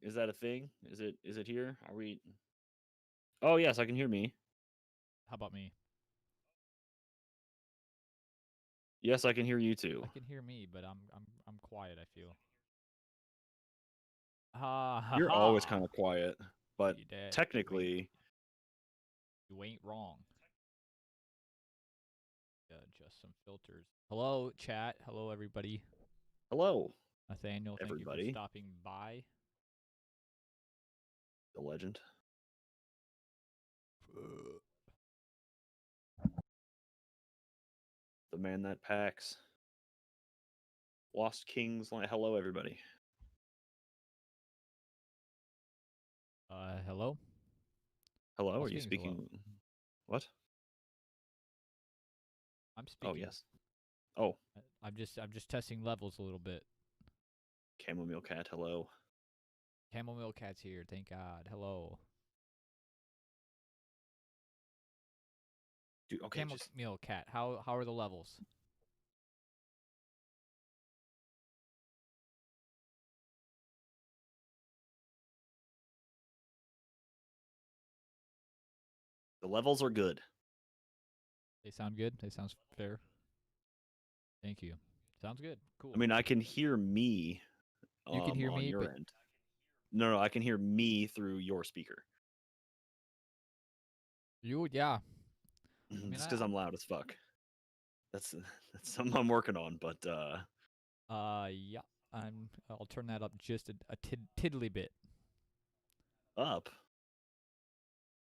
Is that a thing? Is it here? Are we? Oh yes, I can hear me. How about me? Yes, I can hear you too. I can hear me, but I'm quiet. I feel. You're always kind of quiet, but technically, you ain't wrong. Adjust some filters. Hello, chat. Hello, everybody. hello, Nathaniel, thank you for everybody. stopping by. The legend. The man that packs. Lost Kings. Hello, everybody. Hello. Hello. Lost Are you Kings, speaking? hello. What? I'm speaking. Oh yes. Oh. I'm just testing levels a little bit. Chamomile cat. Hello. Chamomile cat's here. Thank God. Hello. Dude, okay. Chamomile cat. How are the levels? The levels are good. They sound good. They sound fair. Thank you. Sounds good. Cool. I mean, I can hear me. You can hear on me, your but end. No, I can hear me through your speaker. Yeah. Just because I'm loud as fuck. That's something I'm working on, but yeah. I'll turn that up just a tiddly bit. Up.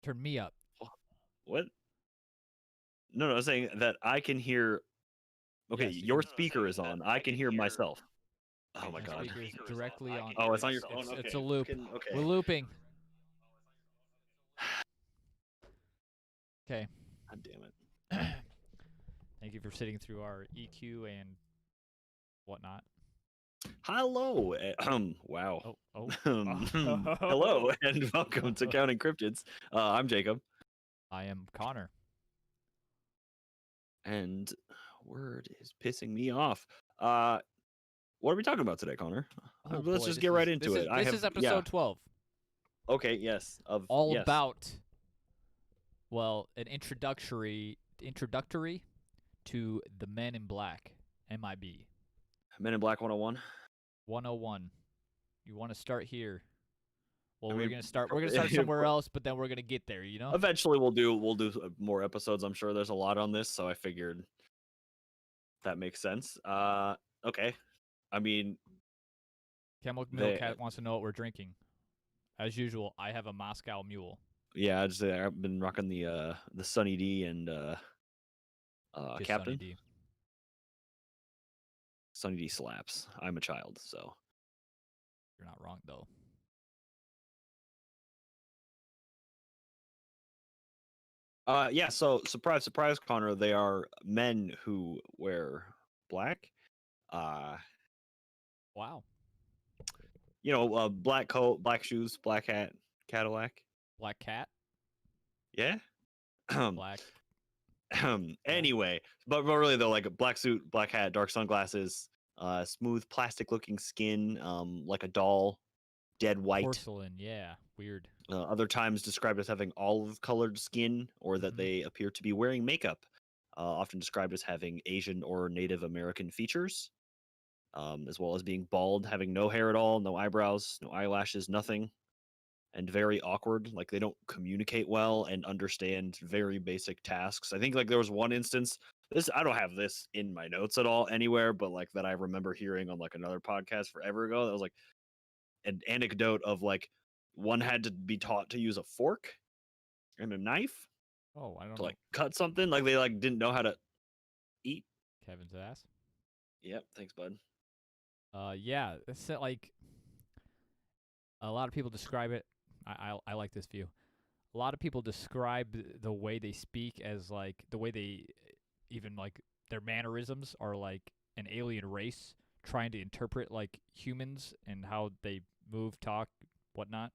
Turn me up. What? No, I was saying that I can hear. Okay, Yes, your speaker is on. I can hear myself. Oh my god. Speaker is directly on. Oh, it's on your phone. It's a loop. Okay. We're looping. Okay. God damn it. Thank you for sitting through our EQ and whatnot. Hello. Wow. Oh. Hello and welcome to Counting Cryptids. I'm Jacob. I am Connor. And word is pissing me off. What are we talking about today, Connor? Let's just get right into it. This is episode 12. Okay, yes. About, well, an introductory to the Men in Black, MIB. Men in Black 101. 101. You want to start here? Well, we're gonna start somewhere else, but then we're gonna get there. You know. Eventually, we'll do more episodes. I'm sure there's a lot on this, so I figured that makes sense. Okay. I mean, Chamomile Cat wants to know what we're drinking. As usual, I have a Moscow Mule. Yeah, I've been rocking the Sunny D and Captain. Sunny D. Sunny D slaps. I'm a child, so You're not wrong though. Yeah, so surprise, Connor, they are men who wear black. Wow. You know, black coat, black shoes, black hat, Cadillac. Black cat? Yeah. Black. Anyway, but really though, like a black suit, black hat, dark sunglasses, smooth plastic looking skin, like a doll, dead white. Porcelain, yeah. Weird. Other times described as having olive colored skin, or that they appear to be wearing makeup. Often described as having Asian or Native American features. As well as being bald, having no hair at all, no eyebrows, no eyelashes, nothing, and very awkward. Like they don't communicate well and understand very basic tasks. I think like there was one instance. I don't have this in my notes at all anywhere, but like that I remember hearing on like another podcast forever ago. That was like an anecdote of like one had to be taught to use a fork and a knife. Oh, I don't to know. like cut something. Like they like didn't know how to eat. Kevin's ass. Yep, thanks, bud. Yeah, it's like a lot of people describe it. I like this view. A lot of people describe the way they speak as like the way they even like their mannerisms are like an alien race trying to interpret like humans and how they move, talk, whatnot.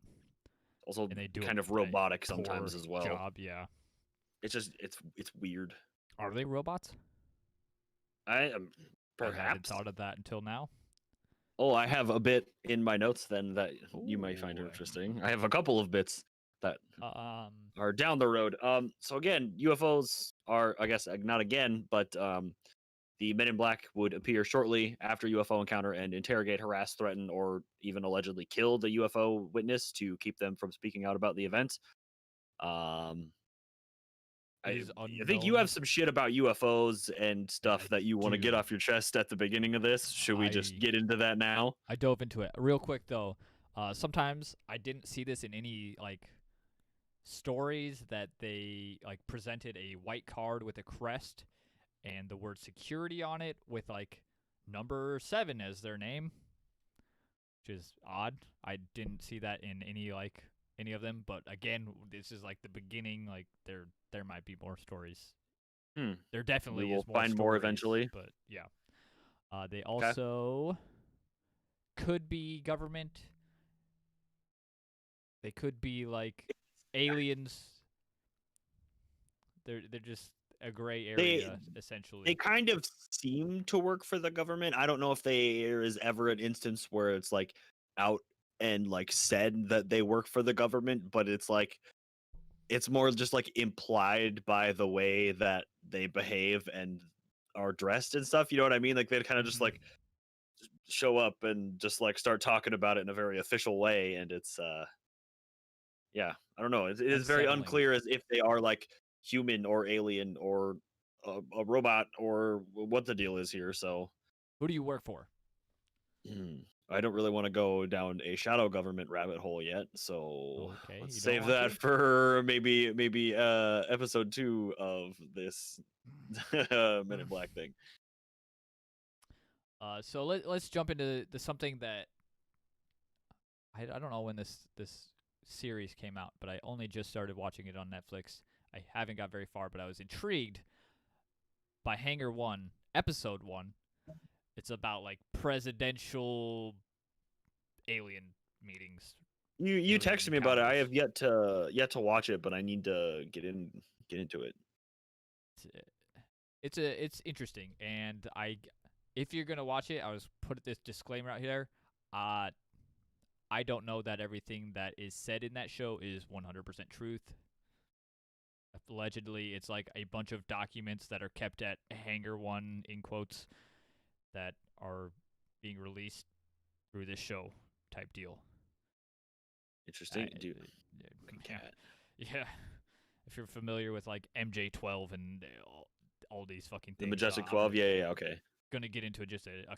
Also, and they do kind of robotic sometimes as well. Job, yeah. It's just it's weird. Are they robots? I am. Perhaps. I hadn't thought of that until now. Oh, I have a bit in my notes then that you might find Ooh. interesting. I have a couple of bits that Um, are down the road. So again, UFOs are, I guess, not again, but the Men in Black would appear shortly after UFO encounter and interrogate, harass, threaten, or even allegedly kill the UFO witness to keep them from speaking out about the event. Um, it I, is I think you have unknown. some shit about UFOs and I stuff that you want to get do. off your chest at the beginning of this. Should we just I get into that now? I dove into it real quick though. Sometimes I didn't see this in any like stories that they like presented a white card with a crest and the word security on it with like number 7 as their name, which is odd. I didn't see that in any of them, but again, this is like the beginning. Like there might be more stories. Hmm. There We definitely will is more find more stories, eventually. but yeah. They Okay. also could be government. They could be like aliens. They're just a gray They area they essentially. kind of seem to work for the government. I don't know if there is ever an instance where it's like out and like said that they work for the government, but it's like it's more just like implied by the way that they behave and are dressed and stuff. You know what I mean? Like they kind of just Mm-hmm. like show up and just like start talking about it in a very official way, and it's yeah, I don't know. It is very Unsettling. unclear as if they are like human or alien or a robot or what the deal is here. So Who do you work for? hmm, I don't really want to go down a shadow government rabbit hole yet. So Okay, let's you don't save want that to. for maybe episode 2 of this Men in Black thing. So let's jump into something that I don't know when this series came out, but I only just started watching it on Netflix. I haven't got very far, but I was intrigued by Hangar 1, episode 1. It's about like presidential alien meetings, You alien texted me about it. I encounters. have yet to watch it, but I need to get into it. It's interesting, and if you're gonna watch it, I was put this disclaimer out here. Uh, I don't know that everything that is said in that show is 100% truth. Allegedly, it's like a bunch of documents that are kept at Hangar 1 in quotes that are being released through this show type deal. Interesting. Dude, Yeah, fucking yeah, cat. yeah. If you're familiar with like MJ12 and all these fucking The things, Majestic I'm 12. Yeah, okay. gonna get into just a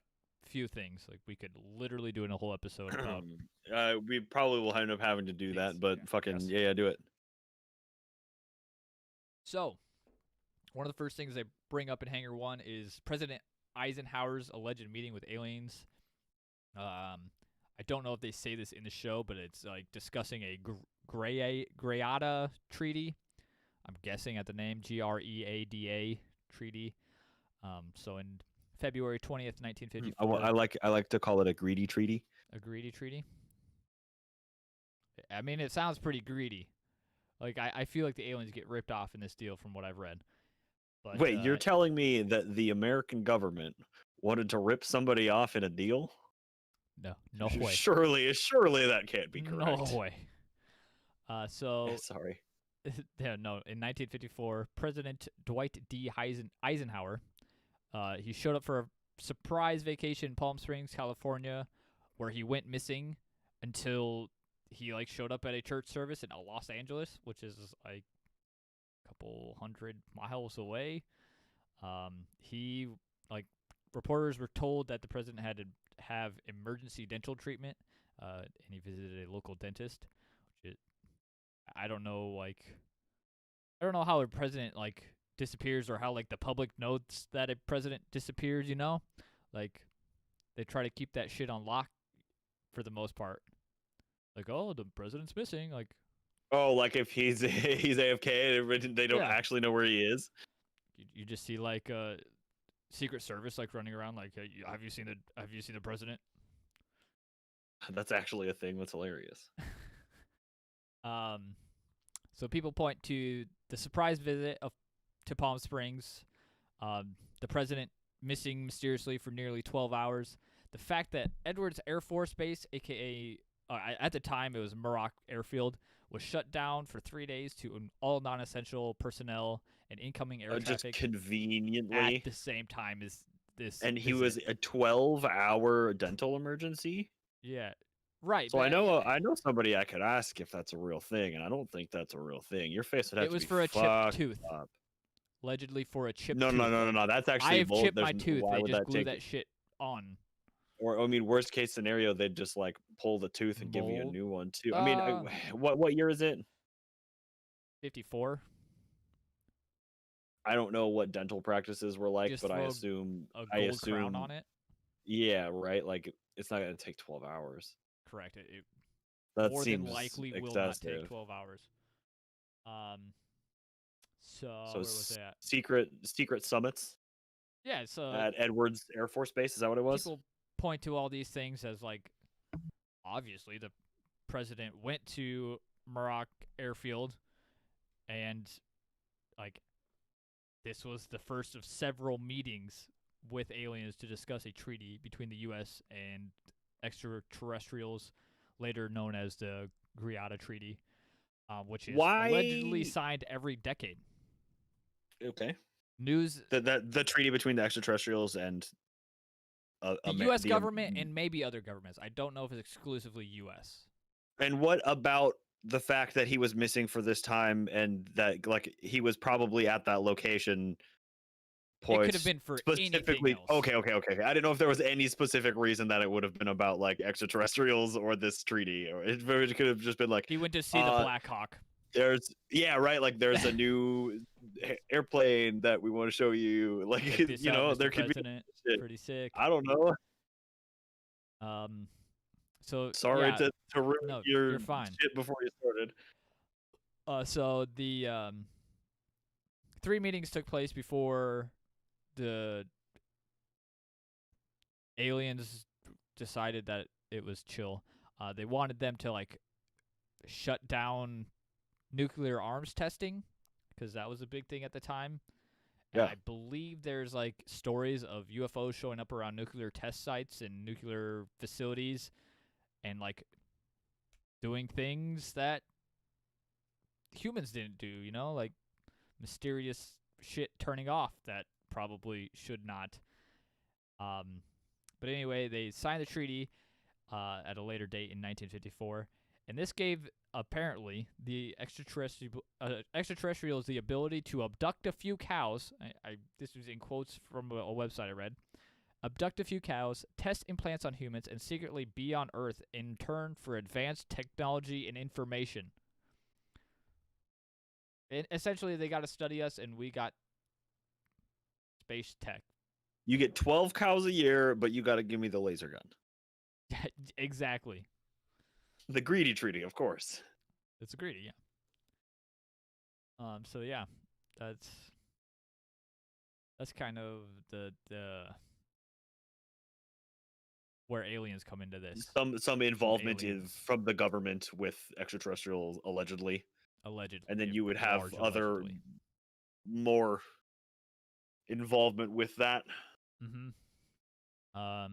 few things. Like we could literally do in a whole episode about We probably will end up having to do things. that, but Yeah. fucking Yes. yeah, do it. So one of the first things they bring up in Hangar 1 is President Eisenhower's alleged meeting with aliens. I don't know if they say this in the show, but it's like discussing a Greada Treaty. I'm guessing at the name Greada Treaty. So in February 20th, 1954, I like to call it a greedy treaty. a greedy treaty. I mean, it sounds pretty greedy. Like I feel like the aliens get ripped off in this deal from what I've read. But Wait, you're telling me that the American government wanted to rip somebody off in a deal? no way, Surely that can't be no correct. way. So Sorry. yeah, no. In 1954, President Dwight D. Eisenhower, he showed up for a surprise vacation in Palm Springs, California, where he went missing until he like showed up at a church service in Los Angeles, which is like a couple 100 miles away. He like reporters were told that the president had to have emergency dental treatment, and he visited a local dentist. Which I don't know, like I don't know how a president like disappears or how like the public knows that a president disappears. Like they try to keep that shit on lock for the most part. Like, oh, the president's missing. Like, Oh, like if he's AFK and they don't yeah, actually know where he is. you just see like Secret Service like running around like, hey, have you seen the president? That's actually a thing. That's hilarious. Um, so people point to the surprise visit to Palm Springs, the president missing mysteriously for nearly 12 hours. the fact that Edwards Air Force Base, aka at the time it was Muroc Airfield, was shut down for 3 days to all non-essential personnel and incoming air Just traffic conveniently. at the same time as this. And he visit. was a 12-hour dental emergency. Yeah, right. So but I know somebody I could ask if that's a real thing, and I don't think that's a real thing. Your face would have it to was be for a chipped fucked tooth. up. Allegedly for a chipped No, tooth. no, no, no, no. That's actually I've chipped my tooth. Why They would just that glue take? that shit on. Or I mean, worst case scenario, they'd just like pull the tooth and give you a Mold. new one too. I mean, what year is it? 54. I don't know what dental practices were like, Just but I throw assume a gold crown on it. Yeah, right. Like it's not gonna take 12 hours. Correct. It That more seems than likely excessive. will not take 12 hours. So where was that? Secret summits. Yeah, so at Edwards Air Force Base. Is that what it was? People point to all these things as like, obviously the president went to Muroc Airfield, and like this was the first of several meetings with aliens to discuss a treaty between the U.S. and extraterrestrials, later known as the Greada Treaty, which is allegedly signed every decade. Okay. News the treaty between the extraterrestrials and the U.S. government and maybe other governments. I don't know if it's exclusively U.S. And what about the fact that he was missing for this time, and that like he was probably at that location? It could have been for specifically anything else. Okay. I didn't know if there was any specific reason that it would have been about like extraterrestrials or this treaty, or it could have just been like he went to see the Black Hawk. There's like there's a new airplane that we want to show you. Like you know, there could be pretty sick. I don't know. So sorry to ruin your fine. shit before you started. So the 3 meetings took place before the aliens decided that it was chill. They wanted them to like shut down nuclear arms testing, because that was a big thing at the time. And I believe there's like stories of UFOs showing up around nuclear test sites and nuclear facilities and like doing things that humans didn't do, you know, like mysterious shit turning off that probably should not. But anyway, they signed the treaty at a later date in 1954, and this gave apparently the extraterrestrials the ability to abduct a few cows. This was in quotes from a website I read. Abduct a few cows, test implants on humans, and secretly be on Earth in turn for advanced technology and information. And essentially, they got to study us, and we got space tech. You get 12 cows a year, but you got to give me the laser gun. Exactly. The greedy treaty, of course. It's a greedy, yeah. So yeah, that's kind of the where aliens come into this. Some involvement from the government with extraterrestrials, allegedly. And then you would have other more involvement with that. Mm-hmm.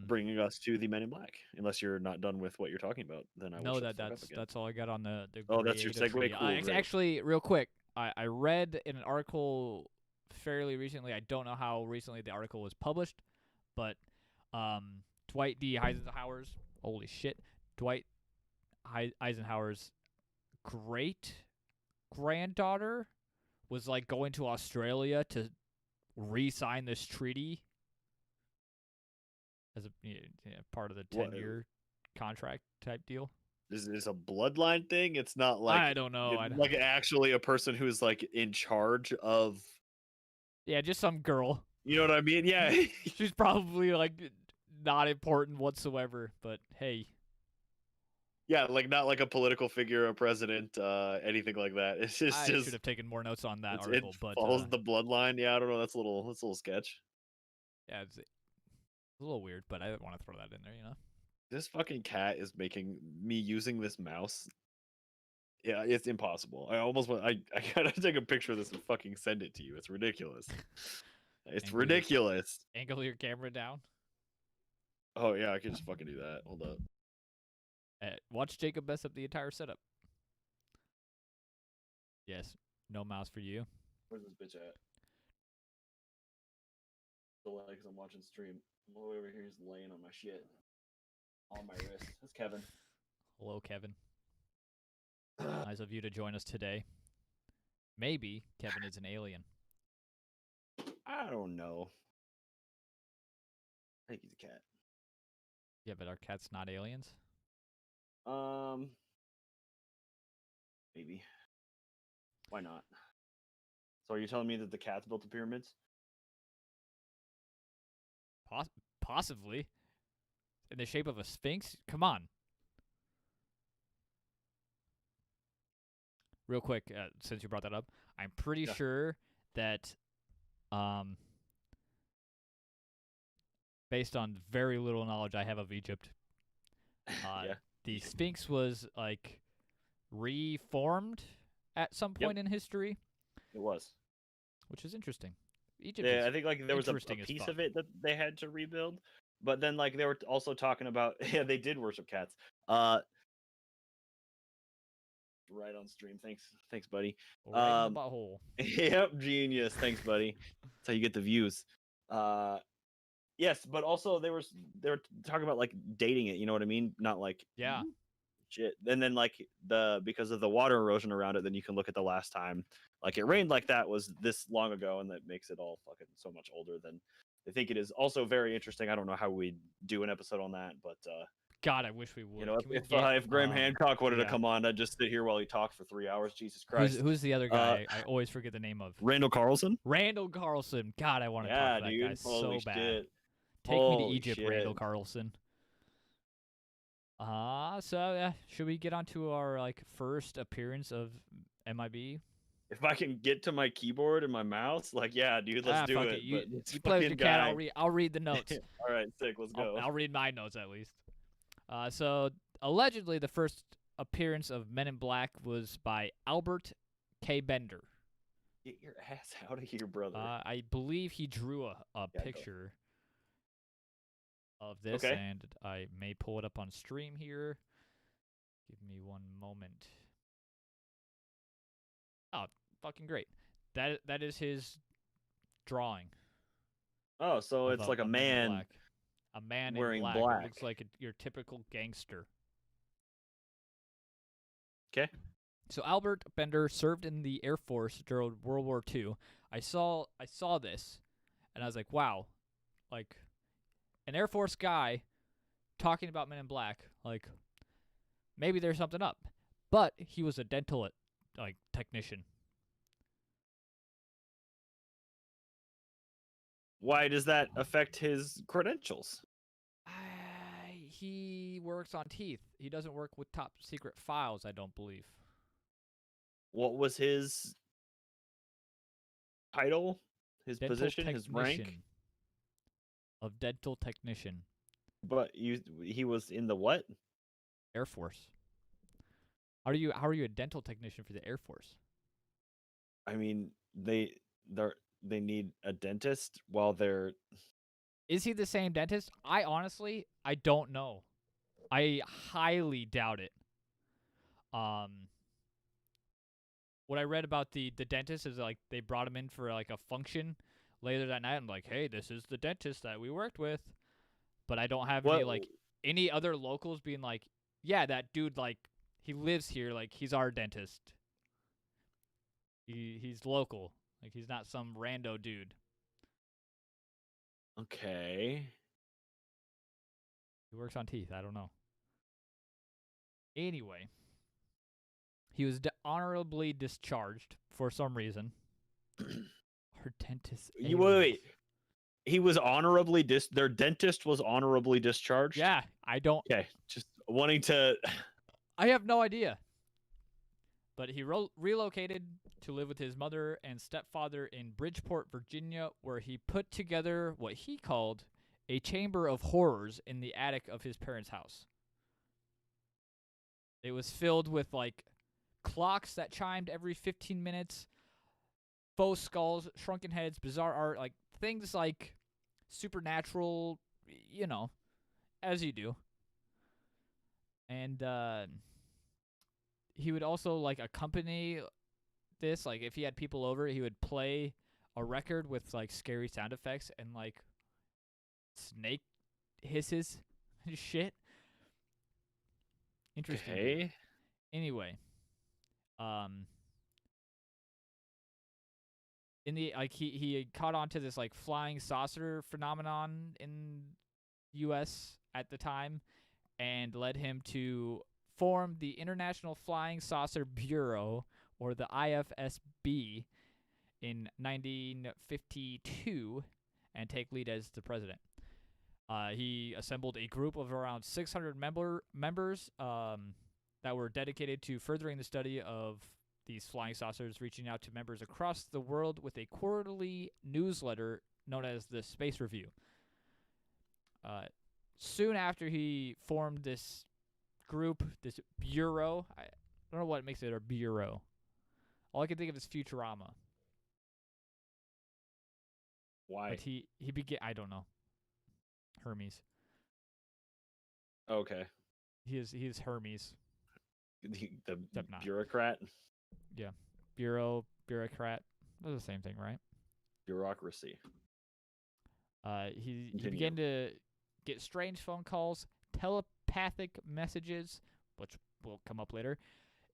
Bringing us to the Men in Black. Unless you're not done with what you're talking about, then I will that's all I got on the that's your segue. Cool, actually, real quick, I read in an article fairly recently. I don't know how recently the article was published, but Dwight D. Eisenhower's Dwight Eisenhower's great granddaughter was like going to Australia to re-sign this treaty as a part of the 10-year contract type deal. Is this a bloodline thing? It's not like I don't know. Like actually a person who's like in charge of. Yeah, just some girl. You know what I mean? Yeah. She's probably like not important whatsoever, but hey. Yeah, like not like a political figure, a president, anything like that. It's just I should have taken more notes on that article, it but follows the bloodline. Yeah, I don't know. That's a little sketch. Yeah, it's a little weird, but I didn't want to throw that in there, you know. This fucking cat is making me using this mouse. Yeah, it's impossible. I gotta take a picture of this and fucking send it to you. It's ridiculous. It's ridiculous. Angle your camera down. Oh yeah, I could just fucking do that. Hold up. Watch Jacob mess up the entire setup. Yes, no mouse for you. Where's this bitch at? Delay because I'm watching stream. I'm all the way over here. He's laying on my shit, on my wrist. That's Kevin. Hello, Kevin. Nice of you to join us today. Maybe Kevin is an alien. I don't know. I think he's a cat. Yeah, but are cats not aliens? Maybe. Why not? So are you telling me that the cats built the pyramids? Possibly. In the shape of a sphinx? Come on. Real quick, since you brought that up, I'm pretty sure that, based on very little knowledge I have of Egypt, the Sphinx was like reformed at some point in history. It was, which is interesting. Egypt. Yeah, I think like there was a piece of it that they had to rebuild, but then like they were also talking about they did worship cats. Right on stream. Thanks, buddy. Right in the butthole. Yep, genius. Thanks, buddy. That's how you get the views. Yes, but also they were talking about like dating it. You know what I mean? Not like shit. And then like because of the water erosion around it, then you can look at the last time like it rained like that was this long ago, and that makes it all fucking so much older than they think it is. Also very interesting. I don't know how we do an episode on that, but God, I wish we would. You know, if Graham Hancock wanted to come on, I'd just sit here while he talked for 3 hours. Jesus Christ. Who's the other guy? I always forget the name of. Randall Carlson. Randall Carlson. God, I want to talk to that guy so bad. Shit. Take me to Egypt, Randall Carlson. So should we get on to our like first appearance of MIB? If I can get to my keyboard and my mouse, like dude, let's do it. You play with your cat. I'll read the notes. All right, sick. Let's go. I'll read my notes at least. So allegedly, the first appearance of Men in Black was by Albert K. Bender. Get your ass out of here, brother. I believe he drew a picture of this, and I may pull it up on stream here. Give me one moment. Oh, fucking great. That is his drawing. Oh, so it's like a man. A man wearing in black. It looks like your typical gangster. Okay. So Albert Bender served in the Air Force during World War II. I saw this, and I was like, wow, like an Air Force guy talking about Men in Black, like maybe there's something up. But he was a dental technician. Why does that affect his credentials? He works on teeth. He doesn't work with top secret files, I don't believe. What was his title? His position? His rank? Of dental technician. But he was in the what? Air Force. How are you a dental technician for the Air Force? I mean, they need a dentist while they're... Is he the same dentist? I don't know. I highly doubt it. What I read about the dentist is like they brought him in for like a function later that night. I'm like, hey, this is the dentist that we worked with. But I don't have any other locals being like, yeah, that dude, like, he lives here, like, he's our dentist. He's local. Like, he's not some rando dude. Okay. He works on teeth. I don't know. Anyway, he was honorably discharged for some reason. Our dentist. Wait. He was honorably their dentist was honorably discharged? Yeah, I don't... Okay, just wanting to... I have no idea. But he relocated to live with his mother and stepfather in Bridgeport, Virginia, where he put together what he called a chamber of horrors in the attic of his parents' house. It was filled with, like, clocks that chimed every 15 minutes, faux skulls, shrunken heads, bizarre art, like, things like supernatural, you know. as you do. And he would also like accompany this, like if he had people over, he would play a record with like scary sound effects and like snake hisses and shit. Interesting. Dude. Okay. Anyway, in the like he caught on to this like flying saucer phenomenon in US at the time, and led him to form the International Flying Saucer Bureau, or the IFSB, in 1952 and take lead as the president. He assembled a group of around 600 members that were dedicated to furthering the study of these flying saucers, reaching out to members across the world with a quarterly newsletter known as the Space Review. Soon after he formed this group, this bureau, I don't know what makes it a bureau. All I can think of is Futurama. Why? But he began, I don't know. Hermes. Okay. He is Hermes. The not. bureaucrat? Yeah. Bureaucrat. They're the same thing, right? Bureaucracy. He began to get strange phone calls, telepathic messages, which will come up later,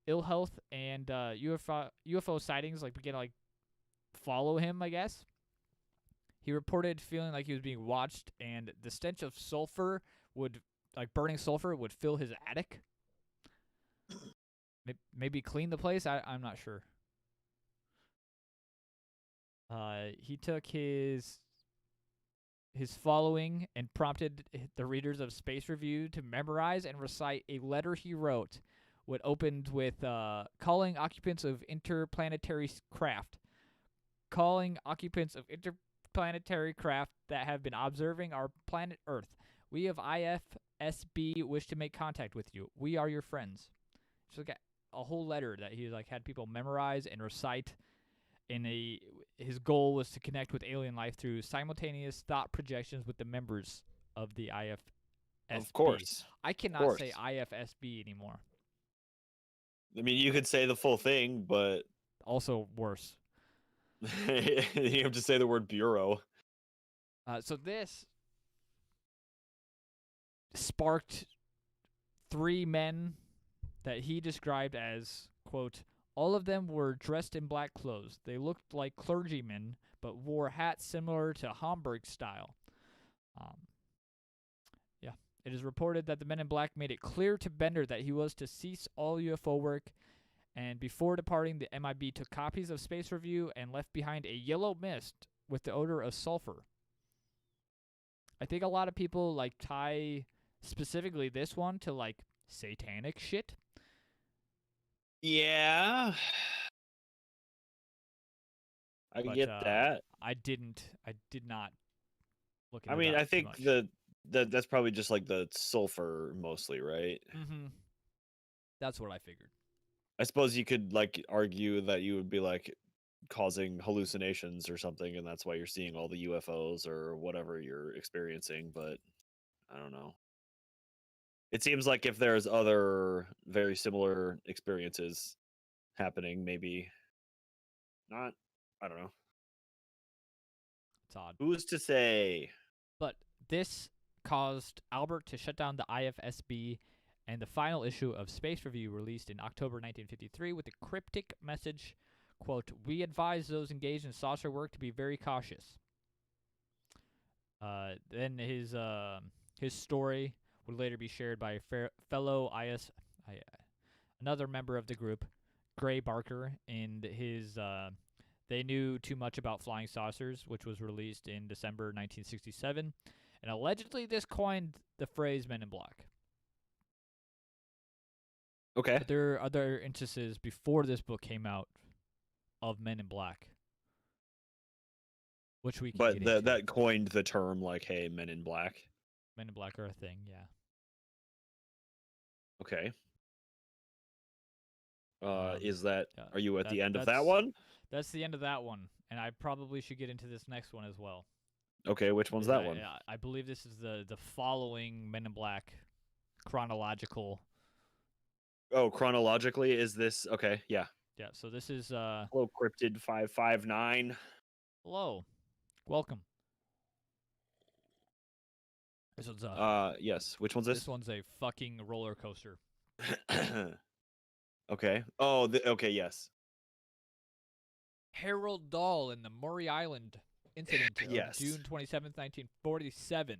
ill health, and UFO sightings like began to like follow him, I guess. He reported feeling like he was being watched, and the stench of sulfur would, like burning sulfur, would fill his attic. Maybe clean the place? I'm not sure. He took his following and prompted the readers of Space Review to memorize and recite a letter he wrote, what opened with calling occupants of interplanetary craft. Calling occupants of interplanetary craft that have been observing our planet Earth. We of IFSB wish to make contact with you. We are your friends. Just like a whole letter that he like had people memorize and recite. His goal was to connect with alien life through simultaneous thought projections with the members of the IFSB. Of course. I cannot say IFSB anymore. I mean, you could say the full thing, but also worse. You have to say the word bureau. So this sparked 3 men that he described as, quote, all of them were dressed in black clothes. They looked like clergymen, but wore hats similar to Homburg style. Yeah. It is reported that the men in black made it clear to Bender that he was to cease all UFO work, and before departing, the MIB took copies of Space Review and left behind a yellow mist with the odor of sulfur. I think a lot of people like tie specifically this one to like satanic shit. Yeah. I get that. I did not look into I mean, that I think that's probably just like the sulfur mostly, right? Mm-hmm. That's what I figured. I suppose you could like argue that you would be like causing hallucinations or something, and that's why you're seeing all the UFOs or whatever you're experiencing, but I don't know. It seems like if there's other very similar experiences happening, maybe not. I don't know. It's odd. Who's to say? But this caused Albert to shut down the IFSB, and the final issue of Space Review released in October 1953 with the cryptic message, quote, we advise those engaged in saucer work to be very cautious. Then his story would later be shared by a fellow another member of the group, Gray Barker, and his They Knew Too Much About Flying Saucers, which was released in December 1967, and allegedly this coined the phrase Men in Black. Okay. But there are other instances before this book came out of Men in Black, which we can get into. That coined the term like, hey, Men in Black. Men in Black are a thing, yeah. Okay. Is that, are you at the end of that one? That's the end of that one, and I probably should get into this next one as well. Okay, which one's that one? I believe this is the following Men in Black chronological. Oh, chronologically, is this okay? Yeah. Yeah, so this is Hello, Cryptid 559. hello, welcome. This one's Yes. Which one's this this? one's a fucking roller coaster. Okay. Oh, okay. Yes. Harold Dahl in the Maury Island incident of Yes. June 27th, 1947.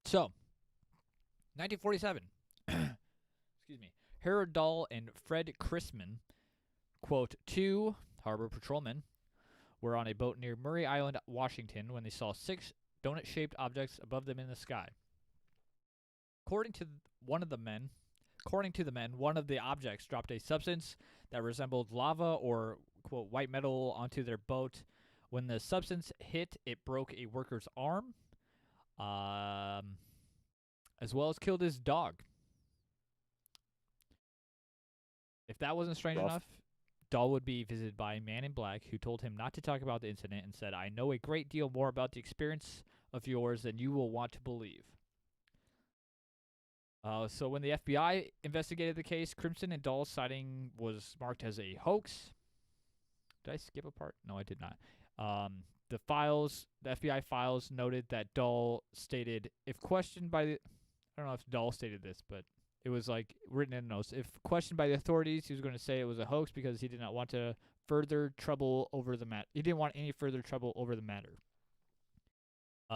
So, 1947. Excuse me. Harold Dahl and Fred Chrisman, quote, two harbor patrolmen, were on a boat near Maury Island, Washington, when they saw 6 donut-shaped objects above them in the sky. According to the men, one of the objects dropped a substance that resembled lava or, quote, white metal onto their boat. When the substance hit, it broke a worker's arm, as well as killed his dog. If that wasn't strange enough, Dahl would be visited by a man in black who told him not to talk about the incident and said, I know a great deal more about the experience of yours than you will want to believe. So when the FBI investigated the case, Crimson and Dahl's sighting was marked as a hoax. Did I skip a part? No, I did not. The FBI files noted that Dahl stated, if questioned by the, I don't know if Dahl stated this, but it was like written in notes. If questioned by the authorities, he was going to say it was a hoax because he did not want to further trouble over the matter. He didn't want any further trouble over the matter.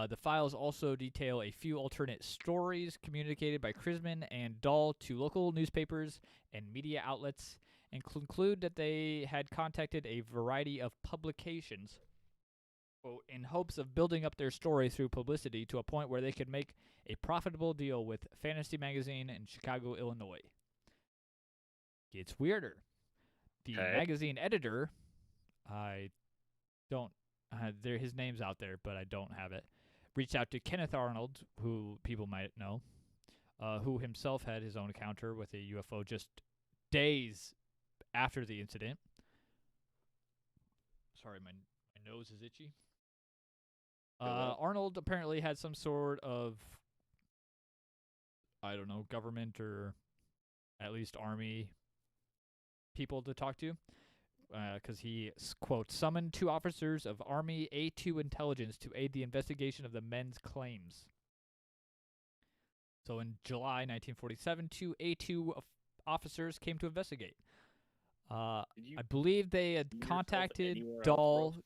The files also detail a few alternate stories communicated by Chrisman and Dahl to local newspapers and media outlets, and conclude that they had contacted a variety of publications, quote, in hopes of building up their story through publicity to a point where they could make a profitable deal with Fantasy Magazine in Chicago, Illinois. Gets weirder. The magazine editor, I don't, his name's out there, but I don't have it, reached out to Kenneth Arnold, who people might know, who himself had his own encounter with a UFO just days after the incident. Sorry, my nose is itchy. Arnold apparently had some sort of, I don't know, government or at least army people to talk to, because he, quote, summoned 2 officers of Army A2 intelligence to aid the investigation of the men's claims. So in July 1947, 2 A2 officers came to investigate. I believe they had contacted Dahl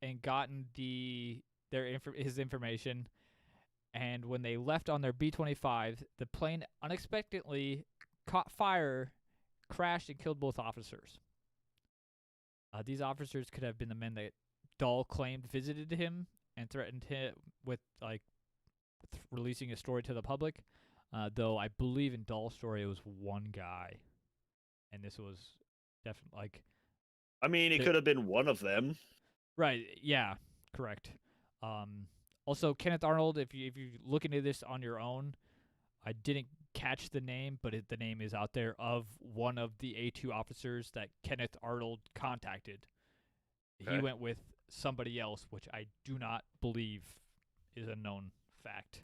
and gotten his information, and when they left on their B-25, the plane unexpectedly caught fire, crashed, and killed both officers. These officers could have been the men that Dahl claimed visited him and threatened him with releasing a story to the public. Though I believe in Dahl's story it was one guy, and this was definitely like. I mean, it could have been one of them. Right? Yeah. Correct. Also, Kenneth Arnold. If you look into this on your own, I didn't catch the name, but the name is out there of one of the A2 officers that Kenneth Arnold contacted. Okay. He went with somebody else, which I do not believe is a known fact.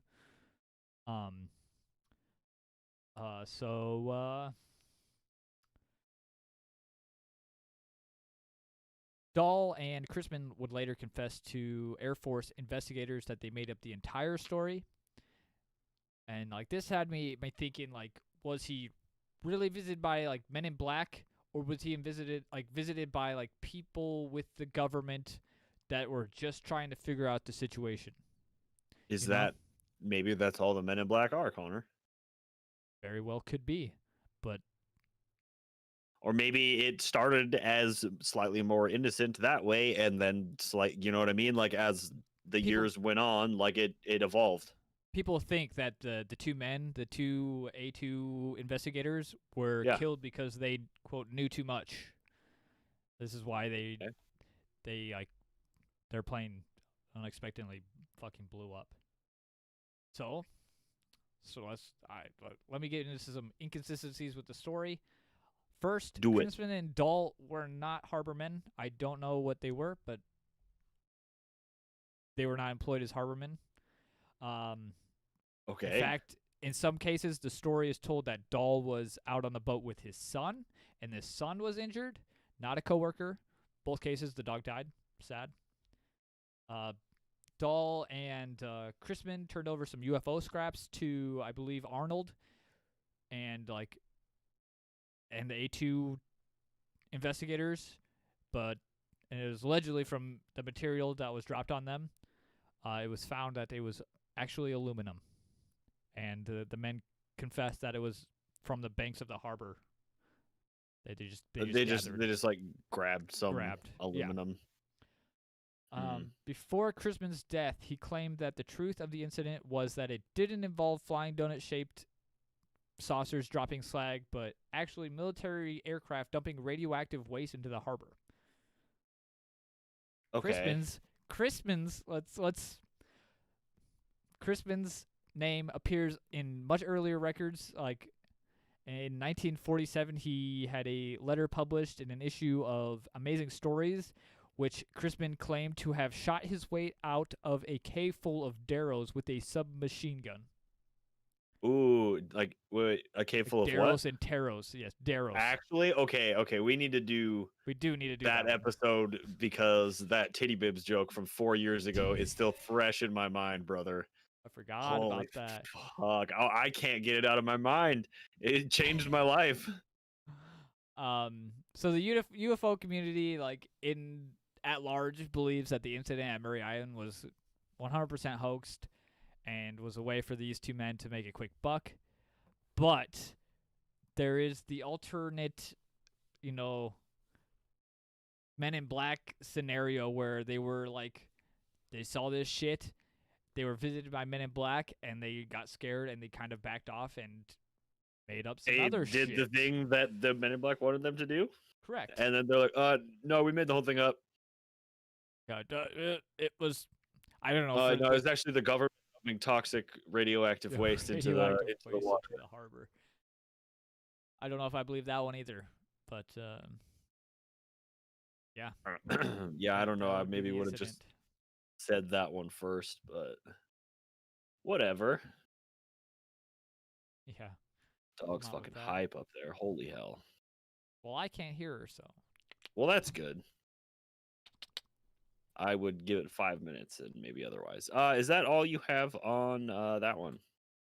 Dahl and Chrisman would later confess to Air Force investigators that they made up the entire story. And like this had me thinking, like, was he really visited by like men in black, or was he visited by like people with the government that were just trying to figure out the situation? Maybe that's all the men in black are, Connor? Very well could be, but or maybe it started as slightly more innocent that way, and then you know what I mean? Like as the years went on, like it evolved. People think that the 2 men, the 2 A2 investigators, were killed because they, quote, knew too much. This is why their plane unexpectedly fucking blew up. So let me get into some inconsistencies with the story. First, Chrisman and Dahl were not harbor men. I don't know what they were, but they were not employed as harbormen. In Okay. fact, in some cases, the story is told that Dahl was out on the boat with his son, and his son was injured, not a coworker. Both cases, the dog died. Sad. Dahl and Chrisman turned over some UFO scraps to, I believe, Arnold, and the A2 investigators, but it was allegedly from the material that was dropped on them. It was found that it was actually aluminum, and the men confessed that it was from the banks of the harbor. They just like grabbed some aluminum. Before Chrisman's death, he claimed that the truth of the incident was that it didn't involve flying donut-shaped saucers dropping slag, but actually military aircraft dumping radioactive waste into the harbor. Okay. Chrisman's Chrisman's name appears in much earlier records. Like in 1947, he had a letter published in an issue of Amazing Stories, which Chrisman claimed to have shot his way out of a cave full of Darrows with a submachine gun. Ooh, like wait, a cave full of what? Darrows and Tarrows. Yes, Darrows. Actually, okay. We need to do that episode because that titty bibs joke from 4 years ago is still fresh in my mind, brother. I forgot about that. Fuck, I can't get it out of my mind. It changed my life. So the UFO community, like at large, believes that the incident at Murray Island was 100% hoaxed and was a way for these two men to make a quick buck. But there is the alternate, Men in Black scenario where they were like, they saw this shit, they were visited by Men in Black, and they got scared and they kind of backed off and made up some other shit. They did the thing that the Men in Black wanted them to do? Correct. And then they're like, no, we made the whole thing up. Yeah, it was, I don't know. No, it was actually the government dumping toxic radioactive waste into the water. Into the harbor. I don't know if I believe that one either, but yeah. Yeah, I don't know. I maybe would have just said that one first, but whatever. Yeah. Dog's fucking hype up there. Holy hell. Well, I can't hear her, so. Well, that's good. I would give it 5 minutes and maybe otherwise. Is that all you have on that one?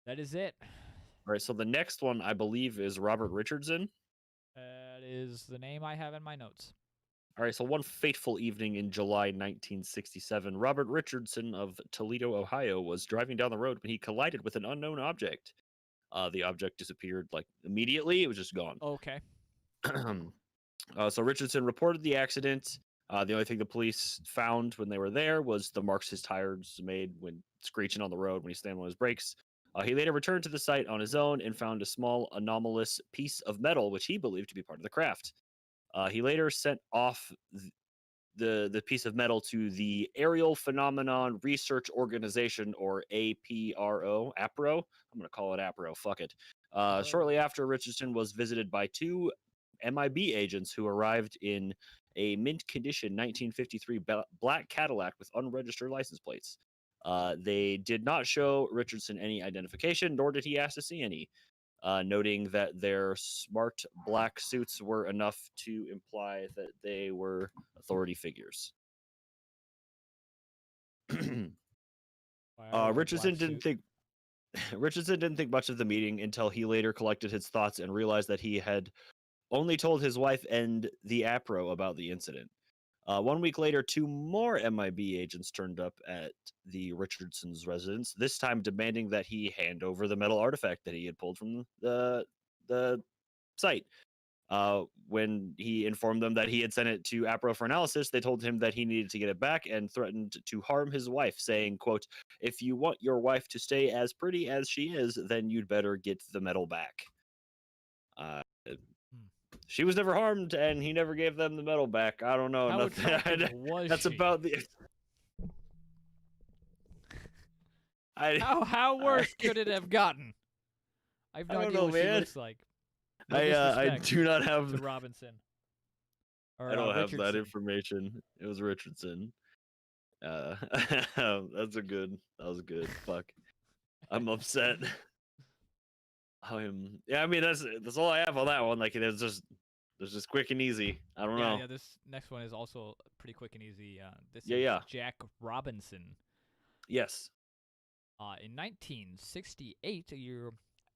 That is it. All right, so the next one, I believe, is Robert Richardson. That is the name I have in my notes. All right, so one fateful evening in July 1967, Robert Richardson of Toledo, Ohio, was driving down the road when he collided with an unknown object. The object disappeared like immediately. It was just gone. Okay. So Richardson reported the accident. The only thing the police found when they were there was the marks his tires made when screeching on the road when he slammed on his brakes. He later returned to the site on his own and found a small anomalous piece of metal, which he believed to be part of the craft. He later sent off the piece of metal to the Aerial Phenomenon Research Organization, or APRO. APRO? I'm going to call it APRO. Fuck it. Shortly after, Richardson was visited by two MIB agents who arrived in a mint condition 1953 black Cadillac with unregistered license plates. They did not show Richardson any identification, nor did he ask to see any, noting that their smart black suits were enough to imply that they were authority figures. Richardson didn't think much of the meeting until he later collected his thoughts and realized that he had only told his wife and the APRO about the incident. 1 week later, two more MIB agents turned up at the Richardson's residence, this time demanding that he hand over the metal artifact that he had pulled from the site. When he informed them that he had sent it to APRO for analysis, they told him that he needed to get it back and threatened to harm his wife, saying, quote, "If you want your wife to stay as pretty as she is, then you'd better get the metal back." She was never harmed, and he never gave them the metal back. I don't know. That's about the. How worse could it have gotten? I have no idea what she looks like. I do not have the Robinson. I don't have that information. It was Richardson. Uh, that was good. Fuck. I'm upset. Yeah, I mean that's all I have on that one. Like there's just quick and easy. I don't know. Yeah. This next one is also pretty quick and easy. This Yeah, is yeah. Jack Robinson. Yes. In 1968, a year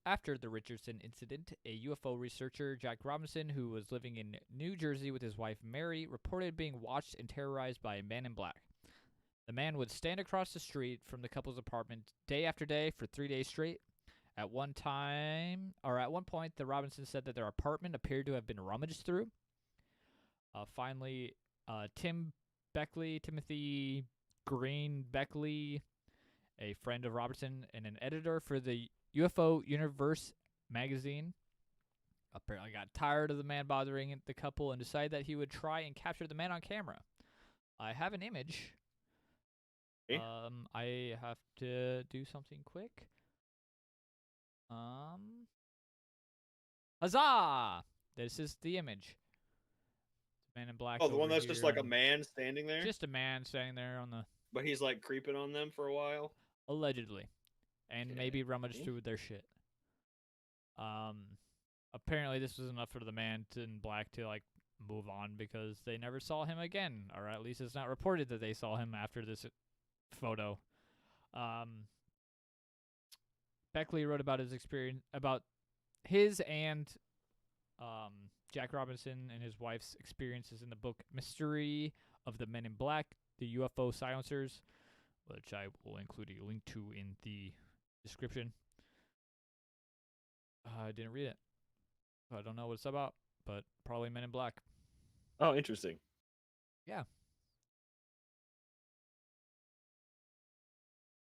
after the Richardson incident, a UFO researcher, Jack Robinson, who was living in New Jersey with his wife Mary, reported being watched and terrorized by a man in black. The man would stand across the street from the couple's apartment day after day for 3 days straight. At one point, the Robinsons said that their apartment appeared to have been rummaged through. Finally, Timothy Green Beckley, a friend of Robertson and an editor for the UFO Universe magazine, apparently got tired of the man bothering the couple and decided that he would try and capture the man on camera. I have an image. Okay. I have to do something quick. Huzzah! This is the image. Man in black. Oh, the one that's here, just like a man standing there? Just a man standing there on the... But he's like creeping on them for a while? Allegedly. And maybe rummaged through their shit. Apparently this was enough for the man in black to like move on because they never saw him again, or at least it's not reported that they saw him after this photo. Beckley wrote about his experience, about his and Jack Robinson and his wife's experiences in the book Mystery of the Men in Black, the UFO Silencers, which I will include a link to in the description. I didn't read it. I don't know what it's about, but probably Men in Black. Oh, interesting. Yeah.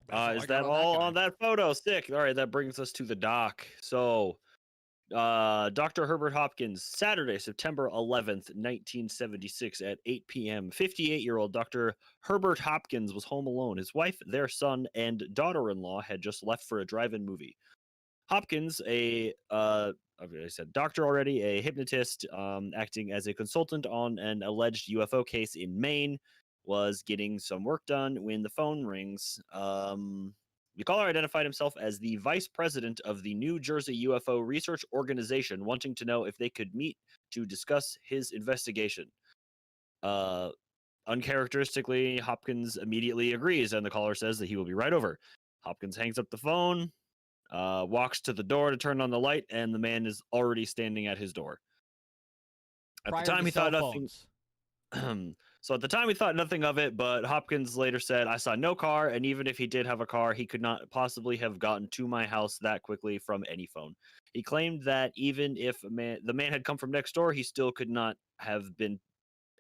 Is that all on that photo? Sick. All right, that brings us to the doc. So, Dr. Herbert Hopkins, Saturday, September 11th, 1976 at 8 p.m. 58-year-old Dr. Herbert Hopkins was home alone. His wife, their son, and daughter-in-law had just left for a drive-in movie. Hopkins, I said doctor already, a hypnotist, acting as a consultant on an alleged UFO case in Maine, was getting some work done when the phone rings. The caller identified himself as the vice president of the New Jersey UFO Research Organization, wanting to know if they could meet to discuss his investigation. Uncharacteristically, Hopkins immediately agrees, and the caller says that he will be right over. Hopkins hangs up the phone, walks to the door to turn on the light, and the man is already standing at his door. At the time, he thought nothing. So at the time, he thought nothing of it, but Hopkins later said, "I saw no car, and even if he did have a car, he could not possibly have gotten to my house that quickly from any phone." He claimed that even if the man had come from next door, he still could not have been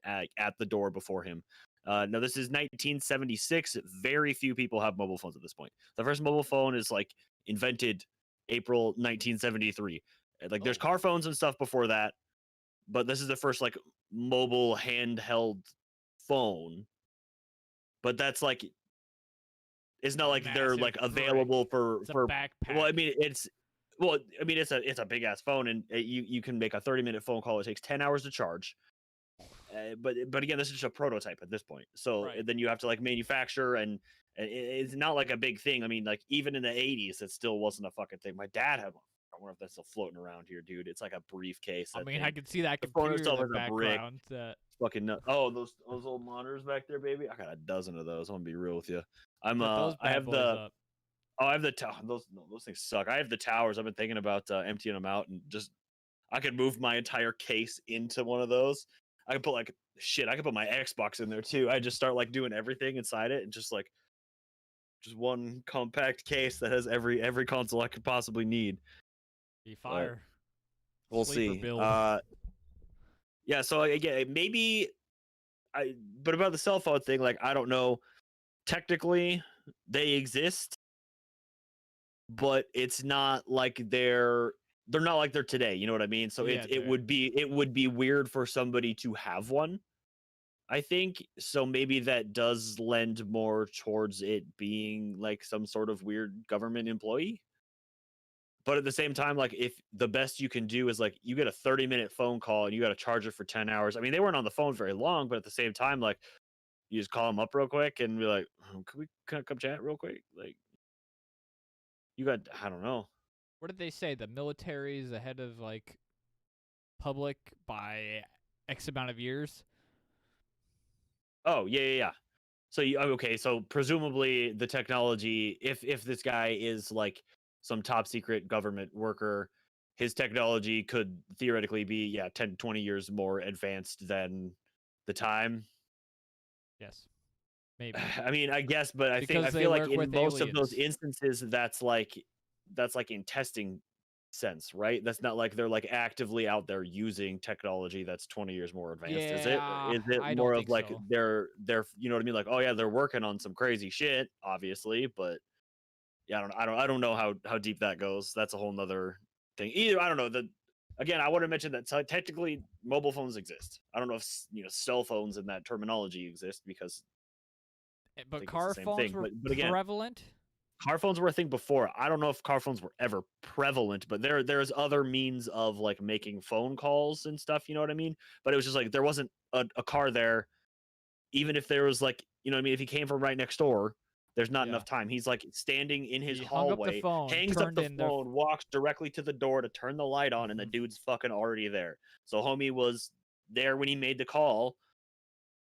at the door before him. Now, this is 1976. Very few people have mobile phones at this point. The first mobile phone is like invented April 1973. Like there's car phones and stuff before that, but this is the first like mobile handheld phone. But that's like, it's not like massive, they're like available for backpack. Well, I mean it's a big ass phone, and you can make a 30-minute phone call. It takes 10 hours to charge. But again, this is just a prototype at this point. So then you have to like manufacture, and it's not like a big thing. I mean, like even in the 80s, it still wasn't a fucking thing. My dad had one. I wonder if that's still floating around here, dude. It's like a briefcase. I mean, I can see that computer in the background. Fucking nuts. Oh, those old monitors back there, baby. I got a dozen of those. I'm gonna be real with you. I have the. Oh, I have the those things suck. I have the towers. I've been thinking about emptying them out, and just I could move my entire case into one of those. I could put I could put my Xbox in there too. I just start like doing everything inside it, and just one compact case that has every console I could possibly need. Be fire. We'll see. Yeah. So again, maybe but about the cell phone thing, like I don't know. Technically, they exist, but it's not like they're not like they're today. You know what I mean? So it would be weird for somebody to have one, I think. So maybe that does lend more towards it being like some sort of weird government employee. But at the same time, like if the best you can do is like you get a 30-minute phone call and you got to charge it for 10 hours. I mean, they weren't on the phone very long, but at the same time, like you just call him up real quick and be like, can we come chat real quick? Like, you got, I don't know. What did they say? The military is ahead of like public by X amount of years. Oh, yeah. So okay, so presumably the technology, if this guy is like some top secret government worker, his technology could theoretically be 10 20 years more advanced than the time. Yes, maybe. I mean, I guess, but I Because they feel like work in with most of those aliens. instances that's like in testing sense, right? That's not like they're like actively out there using technology that's 20 years more advanced, is it? Or Yeah, is it I don't more of think like so. they're you know what I mean? Like, oh yeah, they're working on some crazy shit, obviously, but yeah, I don't know how deep that goes. That's a whole nother thing. Either I don't know. Again, I want to mention that technically mobile phones exist. I don't know if cell phones in that terminology exist because I But think it's the car same phones thing. were But again, prevalent. car phones were a thing before. I don't know if car phones were ever prevalent, but there's other means of like making phone calls and stuff. You know what I mean? But it was just like there wasn't a car there. Even if there was like, you know what I mean? If he came from right next door, there's not Yeah. enough time. He's like standing in his He hung up the hallway, phone, hangs up turned the in the. phone, walks directly to the door to turn the light on, and the Mhm. dude's fucking already there. So homie was there when he made the call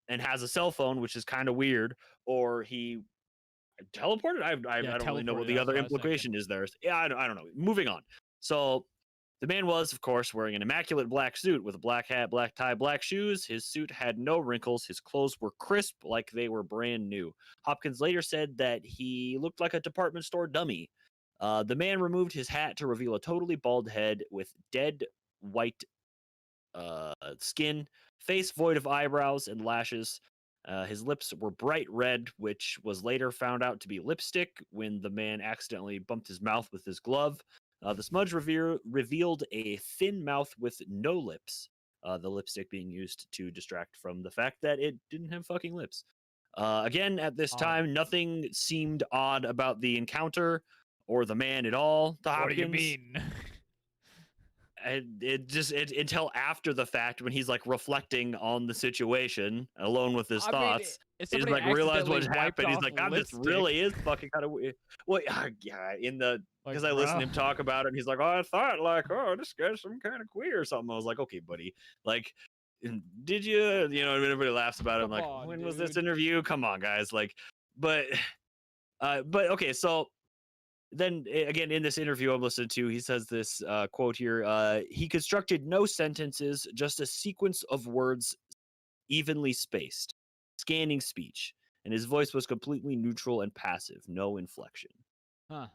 and has a cell phone, which is kind of weird, or he teleported. I Yeah, don't really know what teleported. the That's other what I was thinking. implication is there. Yeah, I don't know. Moving on. So the man was, of course, wearing an immaculate black suit with a black hat, black tie, black shoes. His suit had no wrinkles. His clothes were crisp, like they were brand new. Hopkins later said that he looked like a department store dummy. The man removed his hat to reveal a totally bald head with dead white skin, face void of eyebrows and lashes. His lips were bright red, which was later found out to be lipstick when the man accidentally bumped his mouth with his glove. The smudge revealed a thin mouth with no lips, the lipstick being used to distract from the fact that it didn't have fucking lips. Again, at this Odd. time, nothing seemed odd about the encounter or the man at all to What do you Hopkins. mean? And until after the fact when he's like reflecting on the situation alone with his I mean, thoughts, if he's somebody like realized accidentally what wiped happened. He's off like, God, this lipstick, really is fucking kind of weird. Well, yeah, like, because I listened bro, to him talk about it and he's like, oh, I thought like, oh, this guy's some kind of queer or something. I was like, okay, buddy, like, did you know, everybody laughs about it. I'm come like, on, when was this dude. interview? Come on, guys. Like, but okay, so then again in this interview I'm listening to, he says this quote here, he constructed no sentences, just a sequence of words evenly spaced, scanning speech, and his voice was completely neutral and passive, no inflection. Huh.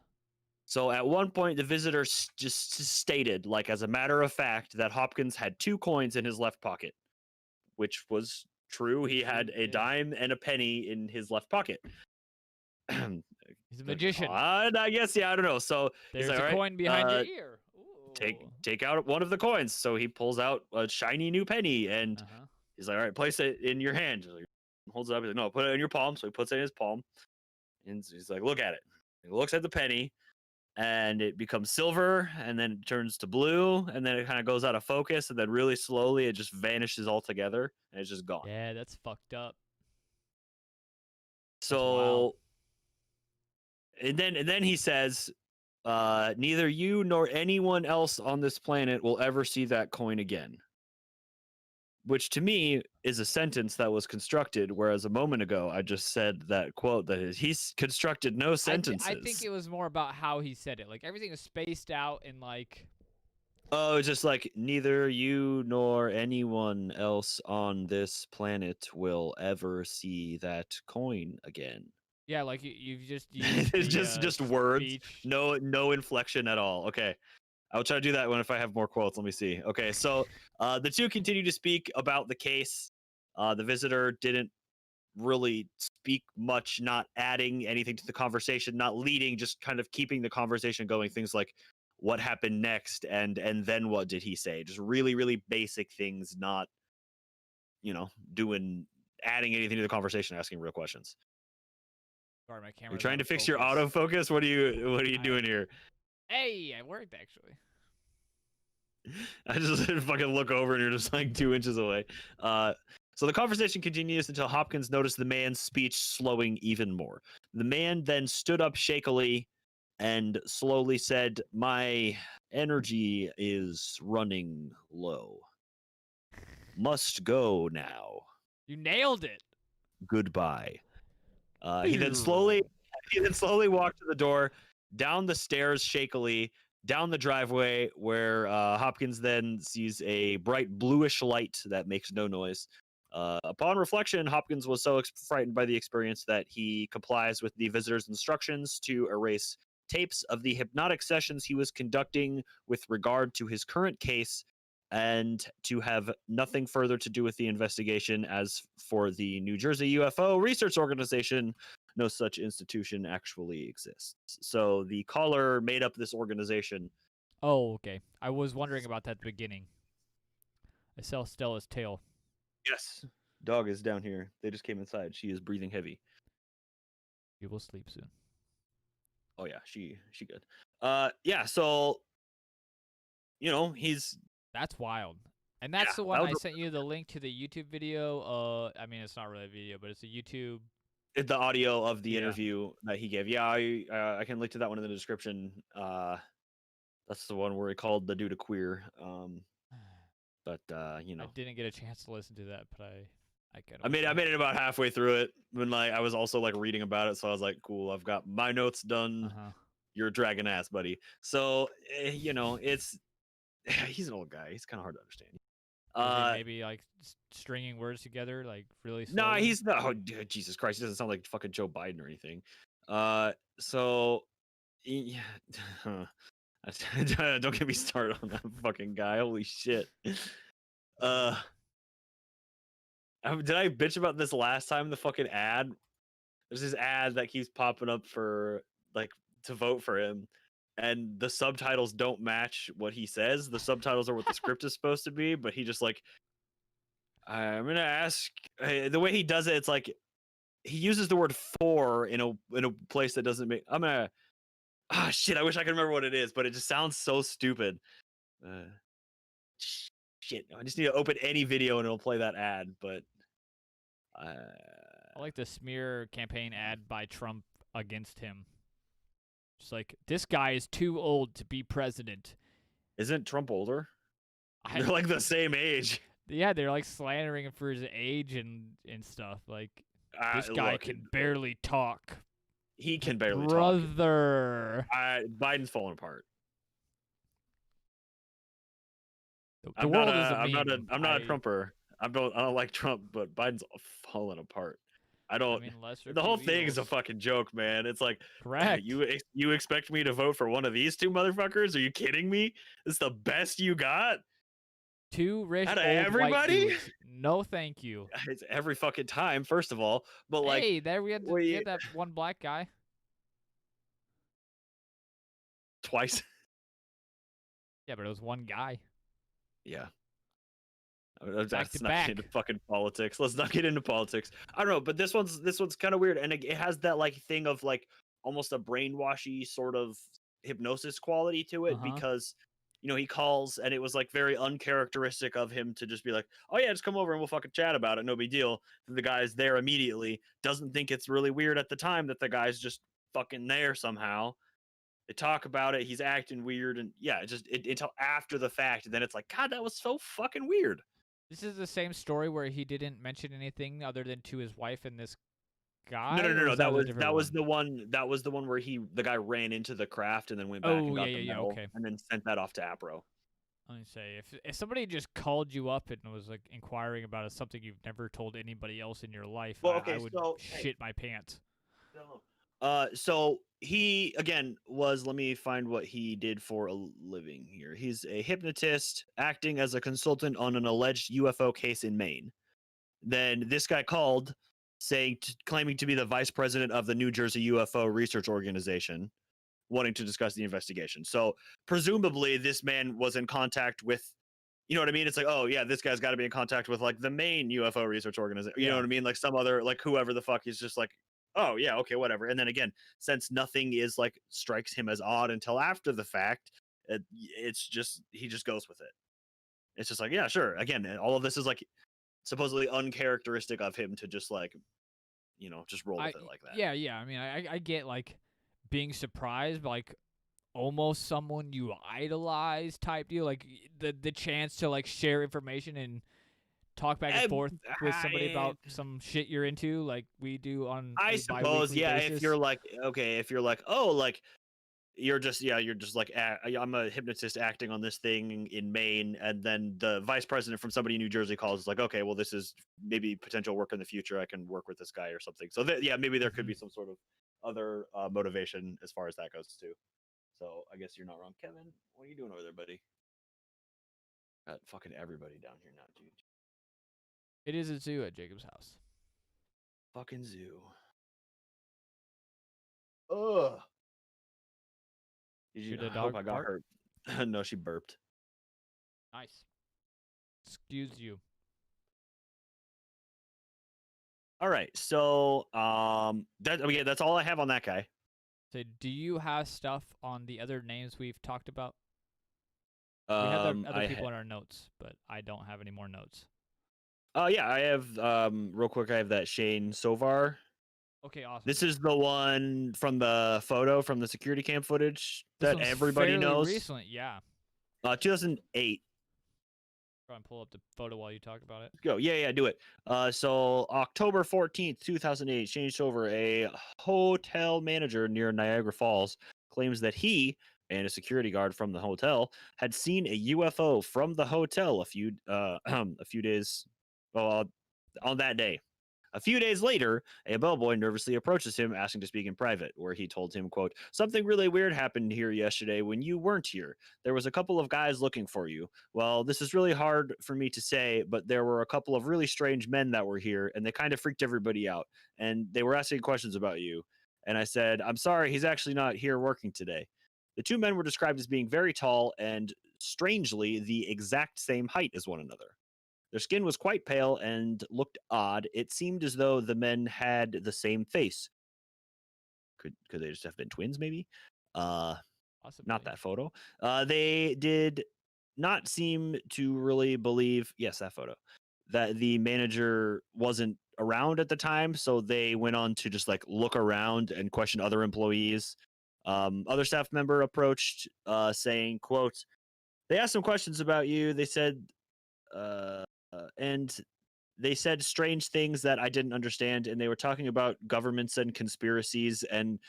So at one point the visitor just stated, like as a matter of fact, that Hopkins had 2 coins in his left pocket, which was true. He had a Yeah. dime and a penny in his left pocket. He's a magician. Odd, I guess. Yeah, I don't know. So he's There's like, a all right, coin behind your ear. Ooh. take out one of the coins. So he pulls out a shiny new penny and Uh-huh. he's like, all right, place it in your hand. He's like, holds it up. He's like, no, put it in your palm. So he puts it in his palm. And he's like, look at it. He looks at the penny and it becomes silver and then it turns to blue and then it kind of goes out of focus and then really slowly it just vanishes altogether and it's just gone. Yeah, that's fucked up. That's wild. So and then he says, neither you nor anyone else on this planet will ever see that coin again. Which to me is a sentence that was constructed, whereas a moment ago I just said that quote that is he's constructed no I think sentences. it was more about how he said it. Like everything is spaced out and like. Oh, just like neither you nor anyone else on this planet will ever see that coin again. Yeah, like you've just used It's the just words, speech. no inflection at all. Okay. I'll try to do that one if I have more quotes. Let me see. Okay, so the two continue to speak about the case. The visitor didn't really speak much, not adding anything to the conversation, not leading, just kind of keeping the conversation going. Things like what happened next and then what did he say? Just really basic things, not doing adding anything to the conversation, asking real questions. Sorry, my camera. You're trying to fix your autofocus? What are you doing here? Hey, it worked actually. I just fucking look over and you're just like 2 inches away. So the conversation continues until Hopkins noticed the man's speech slowing even more. The man then stood up shakily and slowly said, "My energy is running low. Must go now. You nailed it. Goodbye." He then slowly walked to the door, down the stairs shakily, down the driveway, where Hopkins then sees a bright bluish light that makes no noise. Upon reflection, Hopkins was so frightened by the experience that he complies with the visitor's instructions to erase tapes of the hypnotic sessions he was conducting with regard to his current case and to have nothing further to do with the investigation. As for the New Jersey UFO Research Organization, no such institution actually exists. So the caller made up this organization. Oh, okay. I was wondering about that at the beginning. I saw Stella's tail. Yes. Dog is down here. They just came inside. She is breathing heavy. You will sleep soon. Oh yeah, she good. Yeah, so he's That's wild. And that's Yeah, the one that I was sent you the link to the YouTube video. I mean, it's not really a video, but it's a YouTube. the audio of the Yeah. interview that he gave. Yeah, I can link to that one in the description. That's the one where he called the dude a queer. But I didn't get a chance to listen to that, but I made it about halfway through it when I was also reading about it, so I was like, cool, I've got my notes done. You're a dragon ass, buddy. So it's he's an old guy. He's kind of hard to understand. Was he maybe stringing words together really slowly? No, he's not. Oh, Jesus Christ, he doesn't sound like fucking Joe Biden or anything. So yeah. Don't get me started on that fucking guy. Holy shit. Did I bitch about this last time? The fucking ad. There's this ad that keeps popping up for to vote for him, and the subtitles don't match what he says. The subtitles are what the script is supposed to be, but he just I'm gonna ask. The way he does it, it's he uses the word "for" in a place that doesn't make. I'm gonna. Ah, shit, I wish I could remember what it is, but it just sounds so stupid. Shit, I just need to open any video and it'll play that ad, but I like the smear campaign ad by Trump against him. Just this guy is too old to be president. Isn't Trump older? They're the same age. Yeah, they're slandering him for his age and stuff. This guy can barely talk. He can barely Brother. talk. Biden's falling apart. The world is a meme. I'm not a Trumper. I don't like Trump, but Biden's falling apart. The whole thing is a fucking joke, man. It's correct. You expect me to vote for one of these two motherfuckers? Are you kidding me? This is the best you got? Two rich out of old everybody? White dudes. No, thank you. It's every fucking time, first of all. But hey, there we had that one black guy. Twice. Yeah, but it was one guy. Yeah. Let's not get into fucking politics. Let's not get into politics. I don't know, but this one's kind of weird, and it has that thing of almost a brainwashy sort of hypnosis quality to it, because he calls and it was very uncharacteristic of him to just be like, oh yeah, just come over and we'll fucking chat about it, no big deal. The guy's there immediately, doesn't think it's really weird at the time that the guy's just fucking there somehow. They talk about it, he's acting weird, and yeah, until after the fact, then it's God, that was so fucking weird. This is the same story where he didn't mention anything other than to his wife and this guy. No. That was the one. That was the one where the guy ran into the craft and then went back and got the medal, okay. and then sent that off to APRO. Let me say, if somebody just called you up and was inquiring about something you've never told anybody else in your life, I would shit my pants. So he again was. Let me find what he did for a living here. He's a hypnotist acting as a consultant on an alleged UFO case in Maine. Then this guy called, claiming to be the vice president of the New Jersey UFO Research Organization, wanting to discuss the investigation. So presumably this man was in contact with, you know what I mean? It's oh yeah, this guy's got to be in contact with the Maine UFO Research Organization. You know what I mean? Some other whoever the fuck is just oh yeah, okay, whatever. And then again, since nothing is strikes him as odd until after the fact, it's just he just goes with it. It's just yeah, sure. Again, all of this is supposedly uncharacteristic of him to just like, just roll with it like that. Yeah. I mean, I get like being surprised, but like almost someone you idolize type deal, like the chance to like share information and talk back and forth with somebody about some shit you're into, like we do on I a suppose, bi-weekly yeah. basis. If you're like, oh, like you're just like, I'm a hypnotist acting on this thing in Maine, and then the vice president from somebody in New Jersey calls. It's like, okay, well, this is maybe potential work in the future. I can work with this guy or something. So maybe there could be some sort of other motivation as far as that goes too. So I guess you're not wrong, Kevin. What are you doing over there, buddy? Got fucking everybody down here now, dude. It is a zoo at Jacob's house. Fucking zoo. Ugh. Did the I dog hope I got bark? hurt. No, she burped. Nice. Excuse you. All right, so that's all I have on that guy. So, do you have stuff on the other names we've talked about? We had the other people in our notes, but I don't have any more notes. Yeah, I have real quick. I have that Shane Sovar. Okay, awesome. This is the one from the photo from the security cam footage that everybody knows. Recently, yeah. 2008. Try and pull up the photo while you talk about it. Go, yeah, do it. So October 14th, 2008, Shane Sovar, a hotel manager near Niagara Falls, claims that he and a security guard from the hotel had seen a UFO from the hotel a few days on that day. A few days later, a bellboy nervously approaches him, asking to speak in private, where he told him, quote, "Something really weird happened here yesterday when you weren't here. There was a couple of guys looking for you. Well, this is really hard for me to say, but there were a couple of really strange men that were here, and they kind of freaked everybody out. And they were asking questions about you. And I said, I'm sorry, he's actually not here working today." The two men were described as being very tall and, strangely, the exact same height as one another. Their skin was quite pale and looked odd. It seemed as though the men had the same face. Could they just have been twins, maybe? Possibly. Not that photo. They did not seem to really believe, yes, that photo, that the manager wasn't around at the time, so they went on to just like look around and question other employees. Other staff member approached, saying, quote, "They asked some questions about you. They said, and they said strange things that I didn't understand, and they were talking about governments and conspiracies, and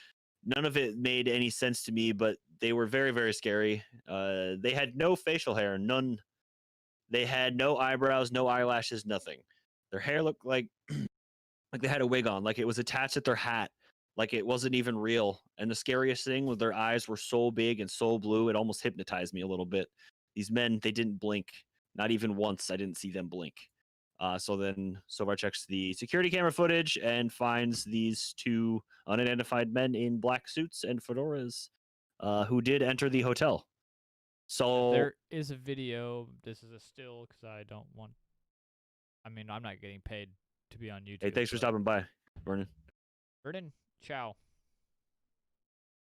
none of it made any sense to me, but they were very, very scary. They had no facial hair, none. They had no eyebrows, no eyelashes, nothing. Their hair looked like they had a wig on, like it was attached at their hat, like it wasn't even real. And the scariest thing was their eyes were so big and so blue, it almost hypnotized me a little bit. These men, they didn't blink. Not even once. I didn't see them blink." So then Sovar checks the security camera footage and finds these two unidentified men in black suits and fedoras who did enter the hotel. So there is a video. This is a still because I don't want. I mean, I'm not getting paid to be on YouTube. Hey, thanks for stopping by, Vernon. Vernon, ciao.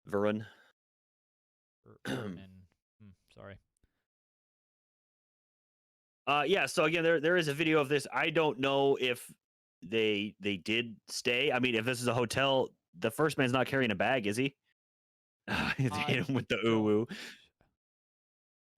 Vernon. Sorry. Yeah, so again, there is a video of this. I don't know if they did stay. I mean, if this is a hotel, the first man's not carrying a bag, is he? Hit him with the ooh.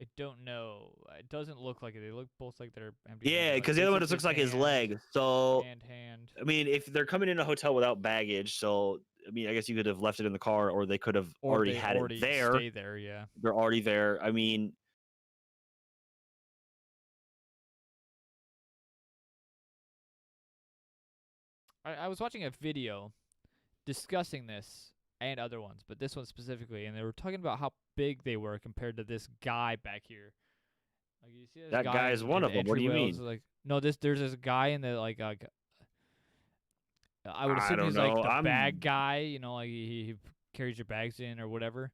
I don't know. It doesn't look like it. They look both like they're empty. Yeah, because the other one just looks like his leg. So hand. I mean, if they're coming in a hotel without baggage, so I mean, I guess you could have left it in the car, or they could have already had it there. Stay there, yeah. They're already there. I mean, I was watching a video discussing this and other ones, but this one specifically, and they were talking about how big they were compared to this guy back here. Like you see this that guy is one of them. What do you mean? Like, no, there's this guy in the like I would assume he's like the bag guy, you know, like he carries your bags in or whatever.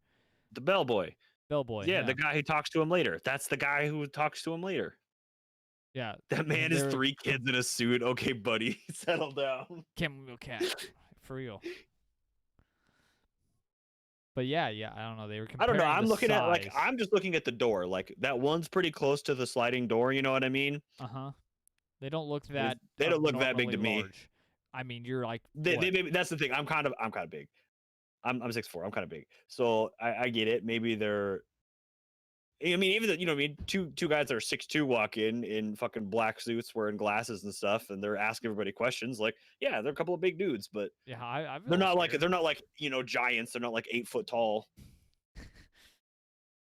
The bellboy. Bellboy. Yeah, the guy who talks to him later. That's the guy who talks to him later. Yeah. That man is 3 kids in a suit. Okay, buddy, settle down. Camel cat, for real. But yeah, I don't know. They were comparing. I don't know. I'm looking size. at like I'm just looking at the door. Like that one's pretty close to the sliding door. You know what I mean? Uh-huh. They don't look that They don't look that big abnormally to me. large. I mean, you're like That's the thing. I'm kind of big. I'm 6'4". I'm kind of big. So I get it. Maybe they're. I mean, even the, you know, what I mean, two guys that are 6'2" walk in fucking black suits, wearing glasses and stuff, and they're asking everybody questions. Like, yeah, they're a couple of big dudes, but yeah. I they're feel not scared. like you know, giants. They're not like 8 foot tall.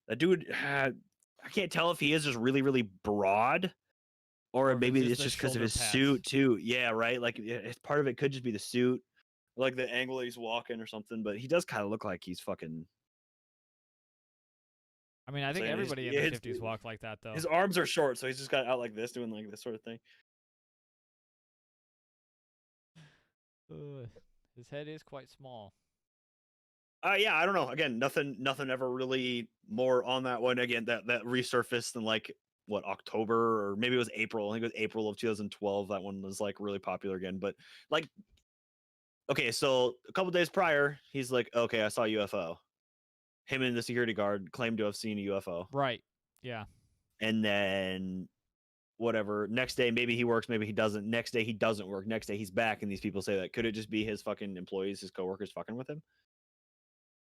That dude, I can't tell if he is just really really broad, or Or if maybe it's the just because of shoulder his pads. suit too. Yeah, right. Like, part of it could just be the suit, like the angle he's walking or something. But he does kind of look like he's fucking. I mean, I think saying everybody in the 50s walked like that, though. His arms are short, so he's just got out like this, doing like this sort of thing. His head is quite small. Yeah, I don't know. Again, nothing ever really more on that one. Again, that resurfaced in like what, October, or maybe it was April. I think it was April of 2012. That one was like really popular again. But like, okay, so a couple days prior, he's like, okay, I saw a UFO. Him and the security guard claimed to have seen a UFO. Right. Yeah. And then whatever, next day maybe he works, maybe he doesn't. Next day he doesn't work. Next day he's back, and these people say that. Could it just be his fucking employees, his coworkers fucking with him?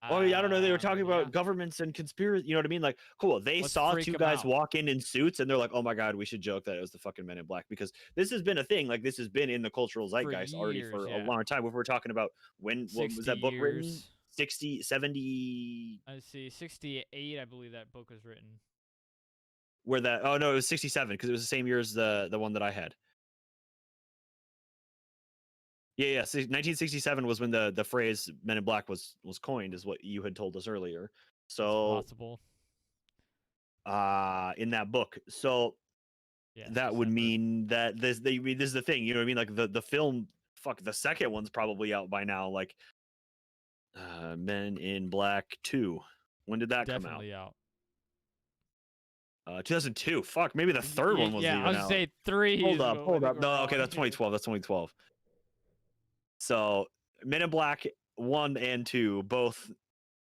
Well, I don't know. They were talking about governments and conspiracy. You know what I mean? Like, cool. They saw two guys walk in suits, and they're like, "Oh my god, we should joke that it was the fucking Men in Black," because this has been a thing. Like, this has been in the cultural zeitgeist already for a long time. If we're talking about when what was that book written? 60, 70. I see, 68. I believe that book was written. Where that? Oh no, it was 67 because it was the same year as the one that I had. Yeah. 1967 was when the phrase "Men in Black" was coined, is what you had told us earlier. So that's possible. In that book. So yeah, that would mean that this is the thing. You know what I mean? Like the film. Fuck, the second one's probably out by now. Like, Men in Black 2. When did that come out? Definitely out. 2002. Fuck, maybe the third one was even out. I was gonna say 3. Hold up. No, okay, that's 2012. That's 2012. So Men in Black 1 and 2, both,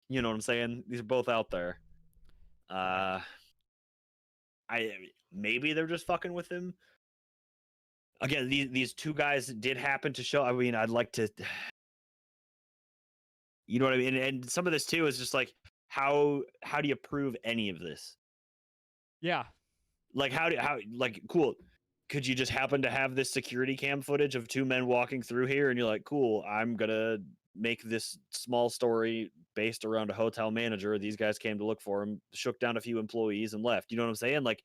you know what I'm saying? These are both out there. Maybe they're just fucking with him. Again, these two guys did happen to show. I mean, I'd like to, you know what I mean? And some of this too is just like, how do you prove any of this? Yeah. Like, cool. Could you just happen to have this security cam footage of two men walking through here, and you're like, cool, I'm gonna make this small story based around a hotel manager. These guys came to look for him, shook down a few employees, and left. You know what I'm saying? Like,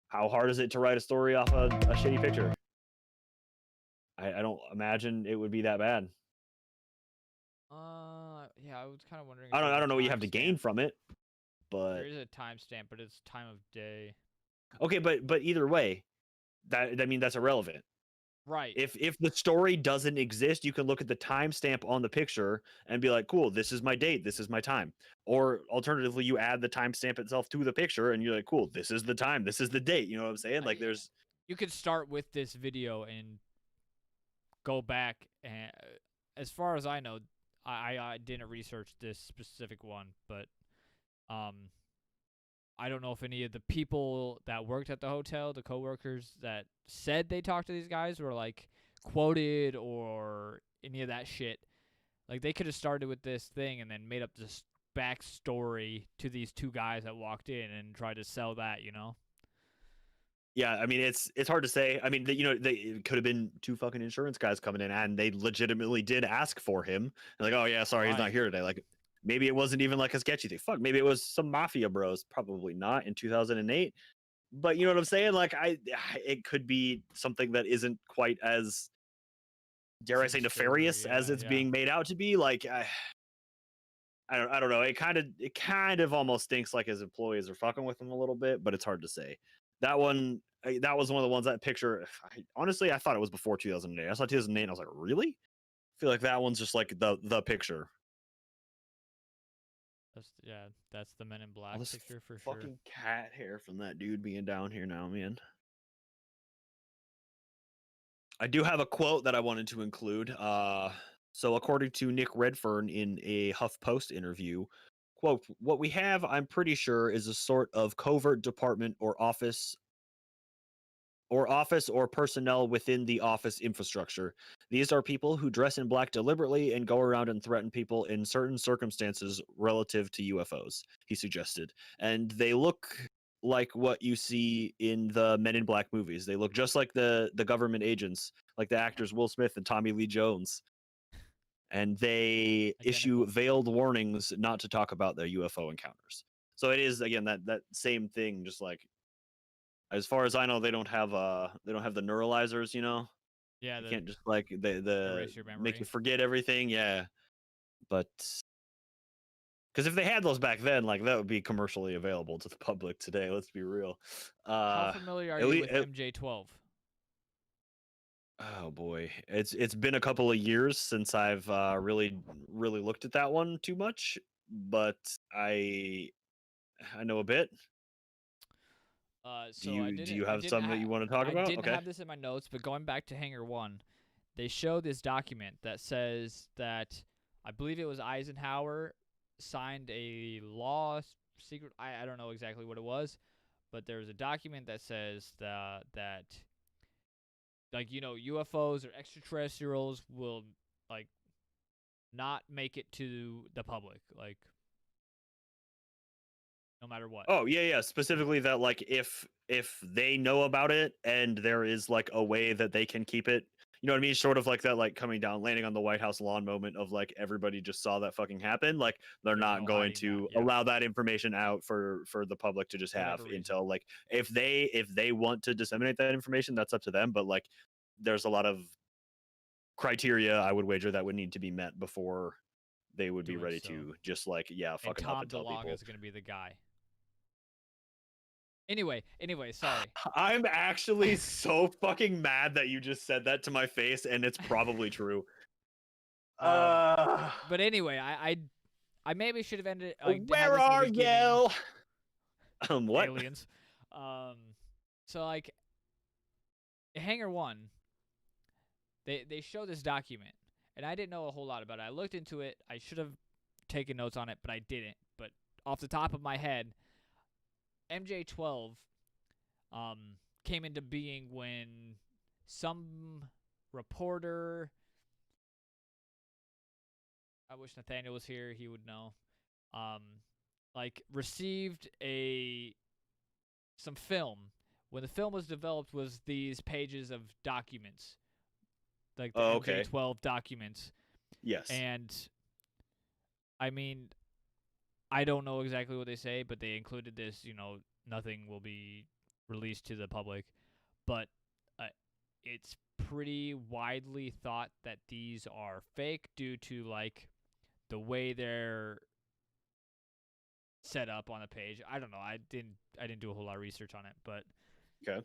how hard is it to write a story off a shitty picture? I don't imagine it would be that bad. Yeah, I was kind of wondering. I don't know what you have to gain from it, but there is a timestamp, but it's time of day. Okay, but either way, that's irrelevant. Right. If the story doesn't exist, you can look at the timestamp on the picture and be like, cool, this is my date, this is my time. Or alternatively, you add the timestamp itself to the picture, and you're like, cool, this is the time, this is the date. You know what I'm saying? Like, there's. You could start with this video and go back, and as far as I know, I didn't research this specific one, but I don't know if any of the people that worked at the hotel, the coworkers that said they talked to these guys, were like quoted or any of that shit. Like, they could have started with this thing and then made up this backstory to these two guys that walked in and tried to sell that, you know? Yeah, I mean, it's hard to say. I mean, it could have been two fucking insurance guys coming in, and they legitimately did ask for him. Like, oh yeah, sorry, he's not here today. Like, maybe it wasn't even like a sketchy thing. Fuck, maybe it was some mafia bros. Probably not in 2008. But you know what I'm saying? Like, it could be something that isn't quite as, dare I say, nefarious as it's being made out to be. Like, I don't know. It kind of almost stinks like his employees are fucking with him a little bit, but it's hard to say. That one, that was one of the ones, that picture. Honestly, I thought it was before 2008. I saw 2008 and I was like, really? I feel like that one's just like the picture. That's the Men in Black picture for sure. Fucking cat hair from that dude being down here now, man. I do have a quote that I wanted to include. So according to Nick Redfern in a HuffPost interview, quote, "What we have, I'm pretty sure, is a sort of covert department or office or office or personnel within the office infrastructure. These are people who dress in black deliberately and go around and threaten people in certain circumstances relative to UFOs, he suggested. And they look like what you see in the Men in Black movies. They look just like the government agents, like the actors Will Smith and Tommy Lee Jones. And they issue veiled warnings not to talk about their UFO encounters. So it is, again, that same thing, just like, as far as I know, they don't have the neuralizers, you know? Yeah, You can't just like erase your make memory. you forget everything, yeah. But because if they had those back then, like, that would be commercially available to the public today. Let's be real. How familiar are you with MJ12? Oh boy, it's been a couple of years since I've really looked at that one too much, but I know a bit. So Do you have some that you want to talk about? I didn't Okay. have this in my notes, but going back to Hangar 1, they show this document that says that I believe it was Eisenhower signed a law secret. I don't know exactly what it was, but there's a document that says that like, you know, UFOs or extraterrestrials will like not make it to the public, like, no matter what. Oh, yeah. Specifically that, like, if they know about it and there is like a way that they can keep it, you know what I mean? Sort of like that, like, coming down, landing on the White House lawn moment of like everybody just saw that fucking happen. Like, they're There's not no going hiding to that, yeah. allow that information out for the public to just have Whatever reason. until, like, if they want to disseminate that information, that's up to them. But like, there's a lot of criteria, I would wager, that would need to be met before they would be Doing ready so. to just like, yeah, And fucking up Tom and tell DeLonge people. is going to be the guy. Anyway, sorry. I'm actually so fucking mad that you just said that to my face, and it's probably true. But anyway, I maybe should have ended. Like, where are you? What? Aliens. So like, Hangar 1, they show this document, and I didn't know a whole lot about it. I looked into it. I should have taken notes on it, but I didn't. But off the top of my head, MJ12 came into being when some reporter, I wish Nathaniel was here, he would know, like, received some film. When the film was developed, was these pages of documents, like the MJ12 documents. Yes. And I mean, I don't know exactly what they say, but they included this, you know, nothing will be released to the public. But it's pretty widely thought that these are fake due to, like, the way they're set up on the page. I don't know. I didn't do a whole lot of research on it, but okay.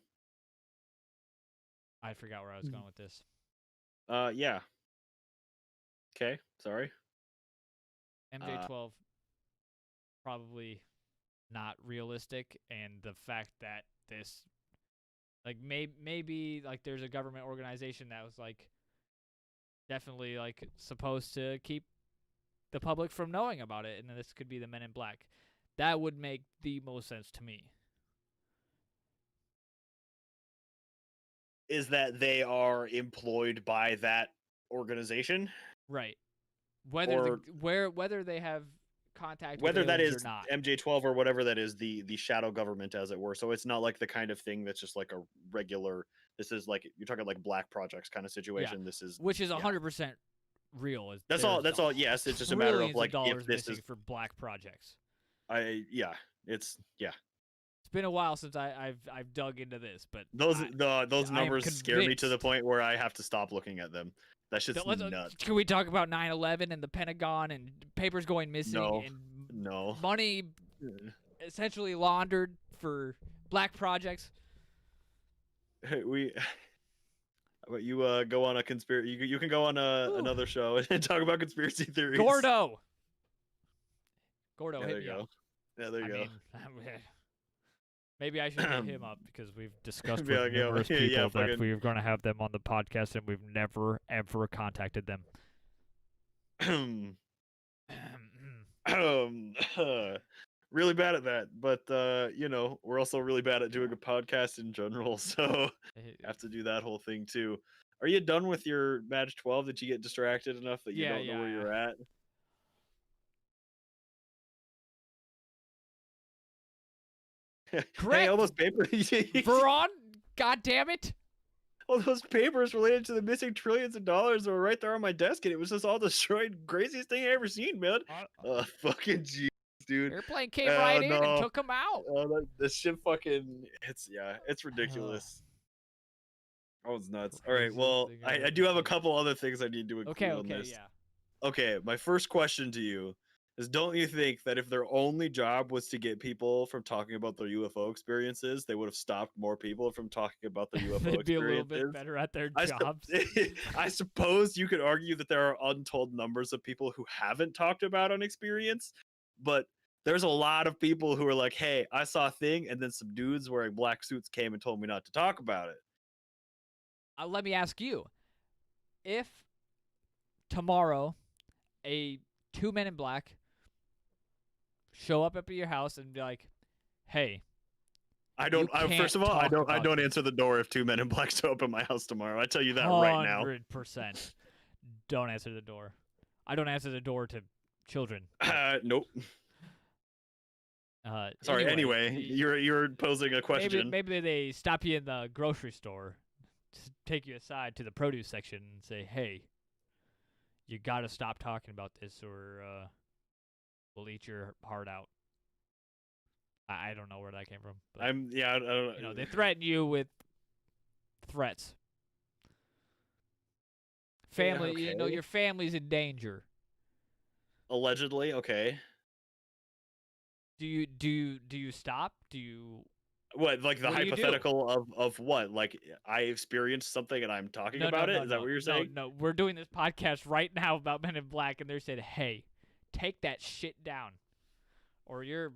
I forgot where I was going with this. Yeah. Okay, sorry. MJ12 probably not realistic, and the fact that this, like, maybe like there's a government organization that was like definitely like supposed to keep the public from knowing about it, and this could be the Men in Black. That would make the most sense to me. Is that they are employed by that organization? Right. Whether they have contact, whether with that is or not. MJ12 or whatever that is, the shadow government, as it were. So it's not like the kind of thing that's just like a regular. This is like, you're talking like black projects kind of situation. Yeah. This is, which is 100% real. That's all. Yes, it's just a matter of like, if this is for black projects. It's been a while since I've dug into this, but those numbers scare me to the point where I have to stop looking at them. That's just nuts. Can we talk about 9/11 and the Pentagon and papers going missing and money essentially laundered for black projects? But you go on a conspiracy. You can go on another show and talk about conspiracy theories. Gordo, yeah, hit me up. Yeah, there you go. Maybe I should hit him up, because we've discussed with numerous people that we were going to have them on the podcast, and we've never, ever contacted them. really bad at that. But you know, we're also really bad at doing a podcast in general, so have to do that whole thing too. Are you done with your match 12? Did you get distracted enough that you Yeah, don't know where you're at? Hey, all Correct. those papers. Veron, God damn it. All those papers related to the missing trillions of dollars were right there on my desk, and it was just all destroyed. Craziest thing I ever seen, man. Fucking jeez, dude. Airplane came right in and No. took him out. This shit fucking, it's ridiculous. Oh, it's nuts. All right, Craziest well, thing I've I ever do have a seen. couple other things I need to include on this. Yeah. Okay, my first question to you is, don't you think that if their only job was to get people from talking about their UFO experiences, they would have stopped more people from talking about their UFO They'd be a little experiences? bit better at their I, jobs. I suppose you could argue that there are untold numbers of people who haven't talked about an experience, but there's a lot of people who are like, hey, I saw a thing, and then some dudes wearing black suits came and told me not to talk about it. Let me ask you, if tomorrow a 2 men in black show up at your house and be like, hey, I don't. First of all, I don't answer the door if 2 men in black show up at my house tomorrow. I tell you that right now. 100% don't answer the door. I don't answer the door to children. Nope. Sorry. Anyway, you're posing a question. Maybe they stop you in the grocery store, take you aside to the produce section, and say, "Hey, you got to stop talking about this, or we'll eat your heart out." I don't know where that came from. But, I don't, you know, they threaten you with threats. Family, okay. you know, your family's in danger. Allegedly, okay. Do you stop? Do you what, like the what do you do? hypothetical of what? Like I experienced something and I'm talking about it? Is that what you're saying? No, we're doing this podcast right now about Men in Black, and they said, "Hey, take that shit down, or you're."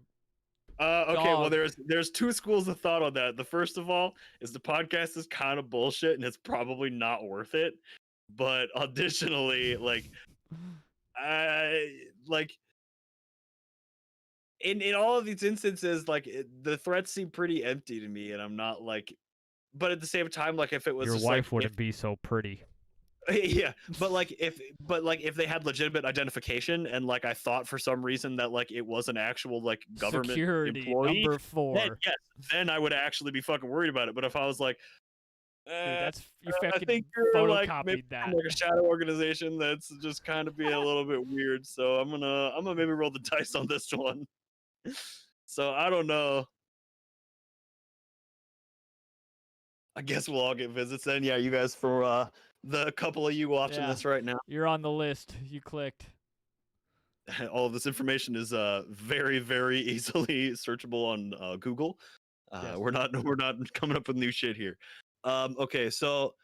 Okay, well there's two schools of thought on that. The first of all is the podcast is kind of bullshit and it's probably not worth it. But additionally, like in all of these instances, like the threats seem pretty empty to me, and I'm not like, but at the same time, like if it was your just, wife like, wouldn't be so pretty. yeah, but if they had legitimate identification and like I thought for some reason that like it was an actual like government Security employee, number 4. then, yes, then I would actually be fucking worried about it. But if I was like, Dude, that's you I fucking think you're like photocopied maybe that. from, like a shadow organization that's just kind of being a little bit weird, so I'm gonna maybe roll the dice on this one. So I don't know. I guess we'll all get visits then. Yeah, you guys, for the couple of you watching this right now, You're on the list. You clicked. all of this information is very, very easily searchable on Google. Yes. We're not coming up with new shit here. Okay, so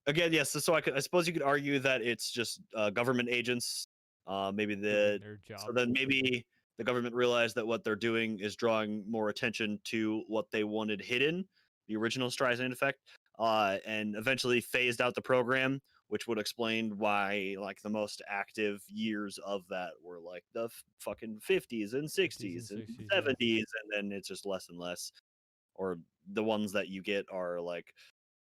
again, yes. So I suppose you could argue that it's just government agents. Maybe Doing their job. so then maybe the government realized that what they're doing is drawing more attention to what they wanted hidden, the original Streisand effect, and eventually phased out the program, which would explain why like the most active years of that were like the fucking 50s and 60s and 70s, and then it's just less and less. Or the ones that you get are like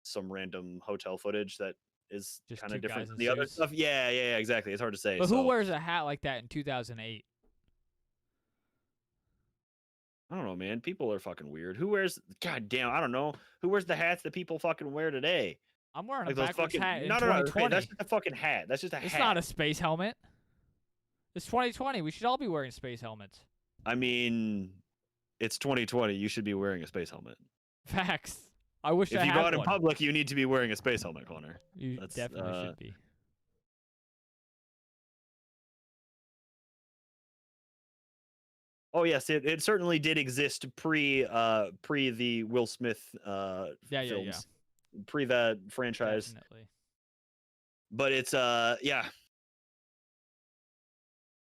some random hotel footage that is kind of different from the other stuff. Yeah, exactly. It's hard to say. But who wears a hat like that in 2008? I don't know, man. People are fucking weird. Who wears? God damn, I don't know. Who wears the hats that people fucking wear today? I'm wearing Like a backwards hat in 2020. Okay, that's just a fucking hat. That's just a hat. It's not a space helmet. It's 2020. We should all be wearing space helmets. I mean, it's 2020. You should be wearing a space helmet. Facts. I wish I had one. If you go out in public, you need to be wearing a space helmet, Connor. You definitely should be. Oh yes, it certainly did exist pre the Will Smith films, pre that franchise. Definitely. But it's yeah.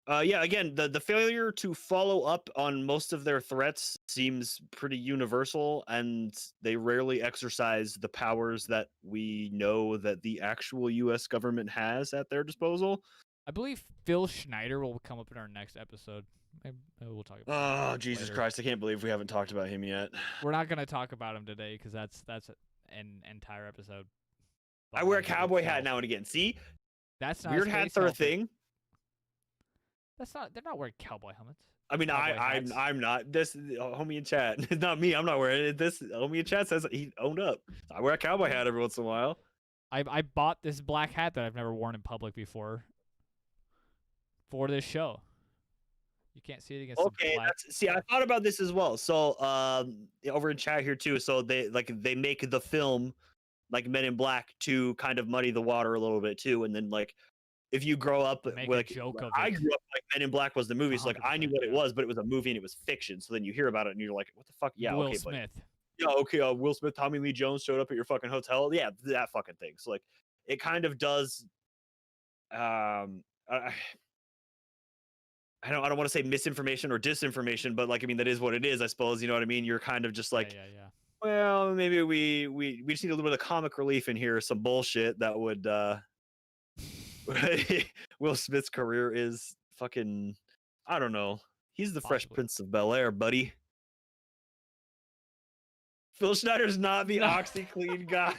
Again, the failure to follow up on most of their threats seems pretty universal, and they rarely exercise the powers that we know that the actual U.S. government has at their disposal. I believe Phil Schneider will come up in our next episode. Maybe we'll talk about Oh, Jesus later. Christ! I can't believe we haven't talked about him yet. We're not gonna talk about him today because that's an entire episode. I wear a by cowboy hat itself. now and again. See, That's not weird a hats space are a helmet. thing. That's not. They're not wearing cowboy helmets. I mean, Cowboy hats. I'm not. This homie in chat. It's not me. I'm not wearing it. This homie in chat says he owned up. I wear a cowboy hat every once in a while. I bought this black hat that I've never worn in public before for this show. You can't see it against Okay, the black. see, I thought about this as well. So, over in chat here too. So they make the film like Men in Black to kind of muddy the water a little bit too, and then like if you grow up Make a like joke of I it. grew up like Men in Black was the movie, so like I knew 100%, what it yeah. was, but it was a movie and it was fiction. So then you hear about it and you're like, what the fuck? Yeah, Will okay, Smith. but yeah, okay. Will Smith, Tommy Lee Jones showed up at your fucking hotel. Yeah, that fucking thing. So like, it kind of does. I don't want to say misinformation or disinformation, but like I mean that is what it is, I suppose. You know what I mean? You're kind of just like, Yeah. well, maybe we just need a little bit of comic relief in here, some bullshit that would Will Smith's career is fucking, I don't know. He's the Fresh Possibly. Prince of Bel-Air, buddy. Phil Schneider's not the No. OxyClean guy.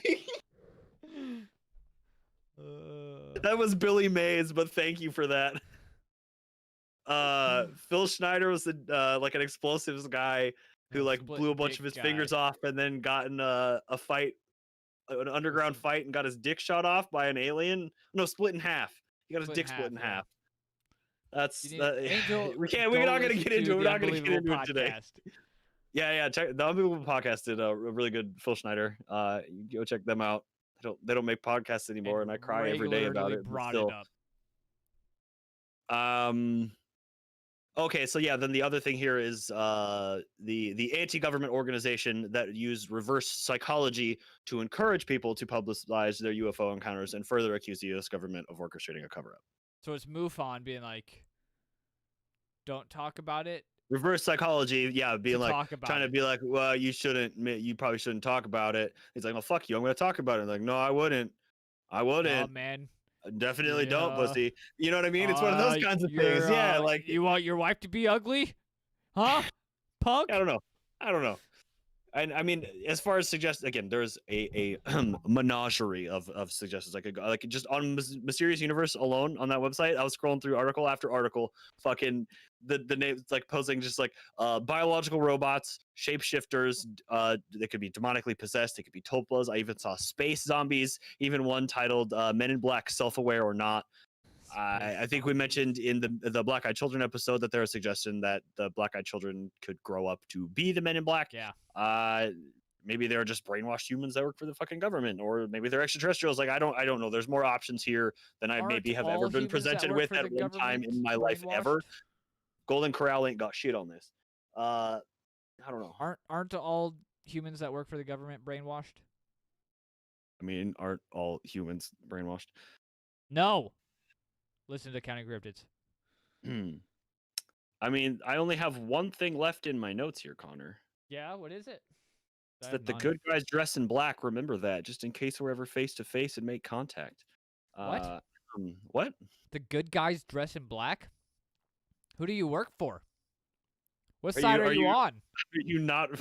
That was Billy Mays, but thank you for that. Phil Schneider was like an explosives guy who like blew a bunch of his fingers off and then got in a fight, an underground fight, and got his dick shot off by an alien. No, split in half. He got his dick split in half. That's Angel, we're not gonna get into it. We're not gonna get into it today. Podcast. Yeah. Check the Unbelievable Podcast did a really good Phil Schneider. Go check them out. They don't make podcasts anymore, and I cry every day about it. Brought still. it up. Okay, so yeah, then the other thing here is the anti-government organization that used reverse psychology to encourage people to publicize their UFO encounters and further accuse the U.S. government of orchestrating a cover-up. So it's MUFON being like, don't talk about it. Reverse psychology, yeah, being like trying to be like, well, you probably shouldn't talk about it. He's like, well, fuck you, I'm gonna talk about it. Like, no, I wouldn't. Oh man. Definitely don't, pussy. You know what I mean? It's one of those kinds of things. Yeah, like you want your wife to be ugly, huh? Punk. I don't know. And I mean, as far as suggestions, again, there's a menagerie of suggestions. Like just on Mysterious Universe alone on that website, I was scrolling through article after article, fucking the names like posing just like biological robots, shapeshifters. They could be demonically possessed. They could be toplas. I even saw space zombies. Even one titled "Men in Black: Self-Aware or Not." I think we mentioned in the Black Eyed Children episode that there was a suggestion that the Black Eyed Children could grow up to be the Men in Black. Yeah. Maybe they're just brainwashed humans that work for the fucking government, or maybe they're extraterrestrials. Like I don't know. There's more options here than I maybe have ever been presented with at one time in my life ever. Golden Corral ain't got shit on this. I don't know. Aren't all humans that work for the government brainwashed? I mean, aren't all humans brainwashed? No. Listen to Counting Cryptids. I mean, I only have one thing left in my notes here, Connor. Yeah, what is it? It's that the good guys dress in black. Remember that, just in case we're ever face to face and make contact. What? What? The good guys dress in black? Who do you work for? What side are you on? Are you not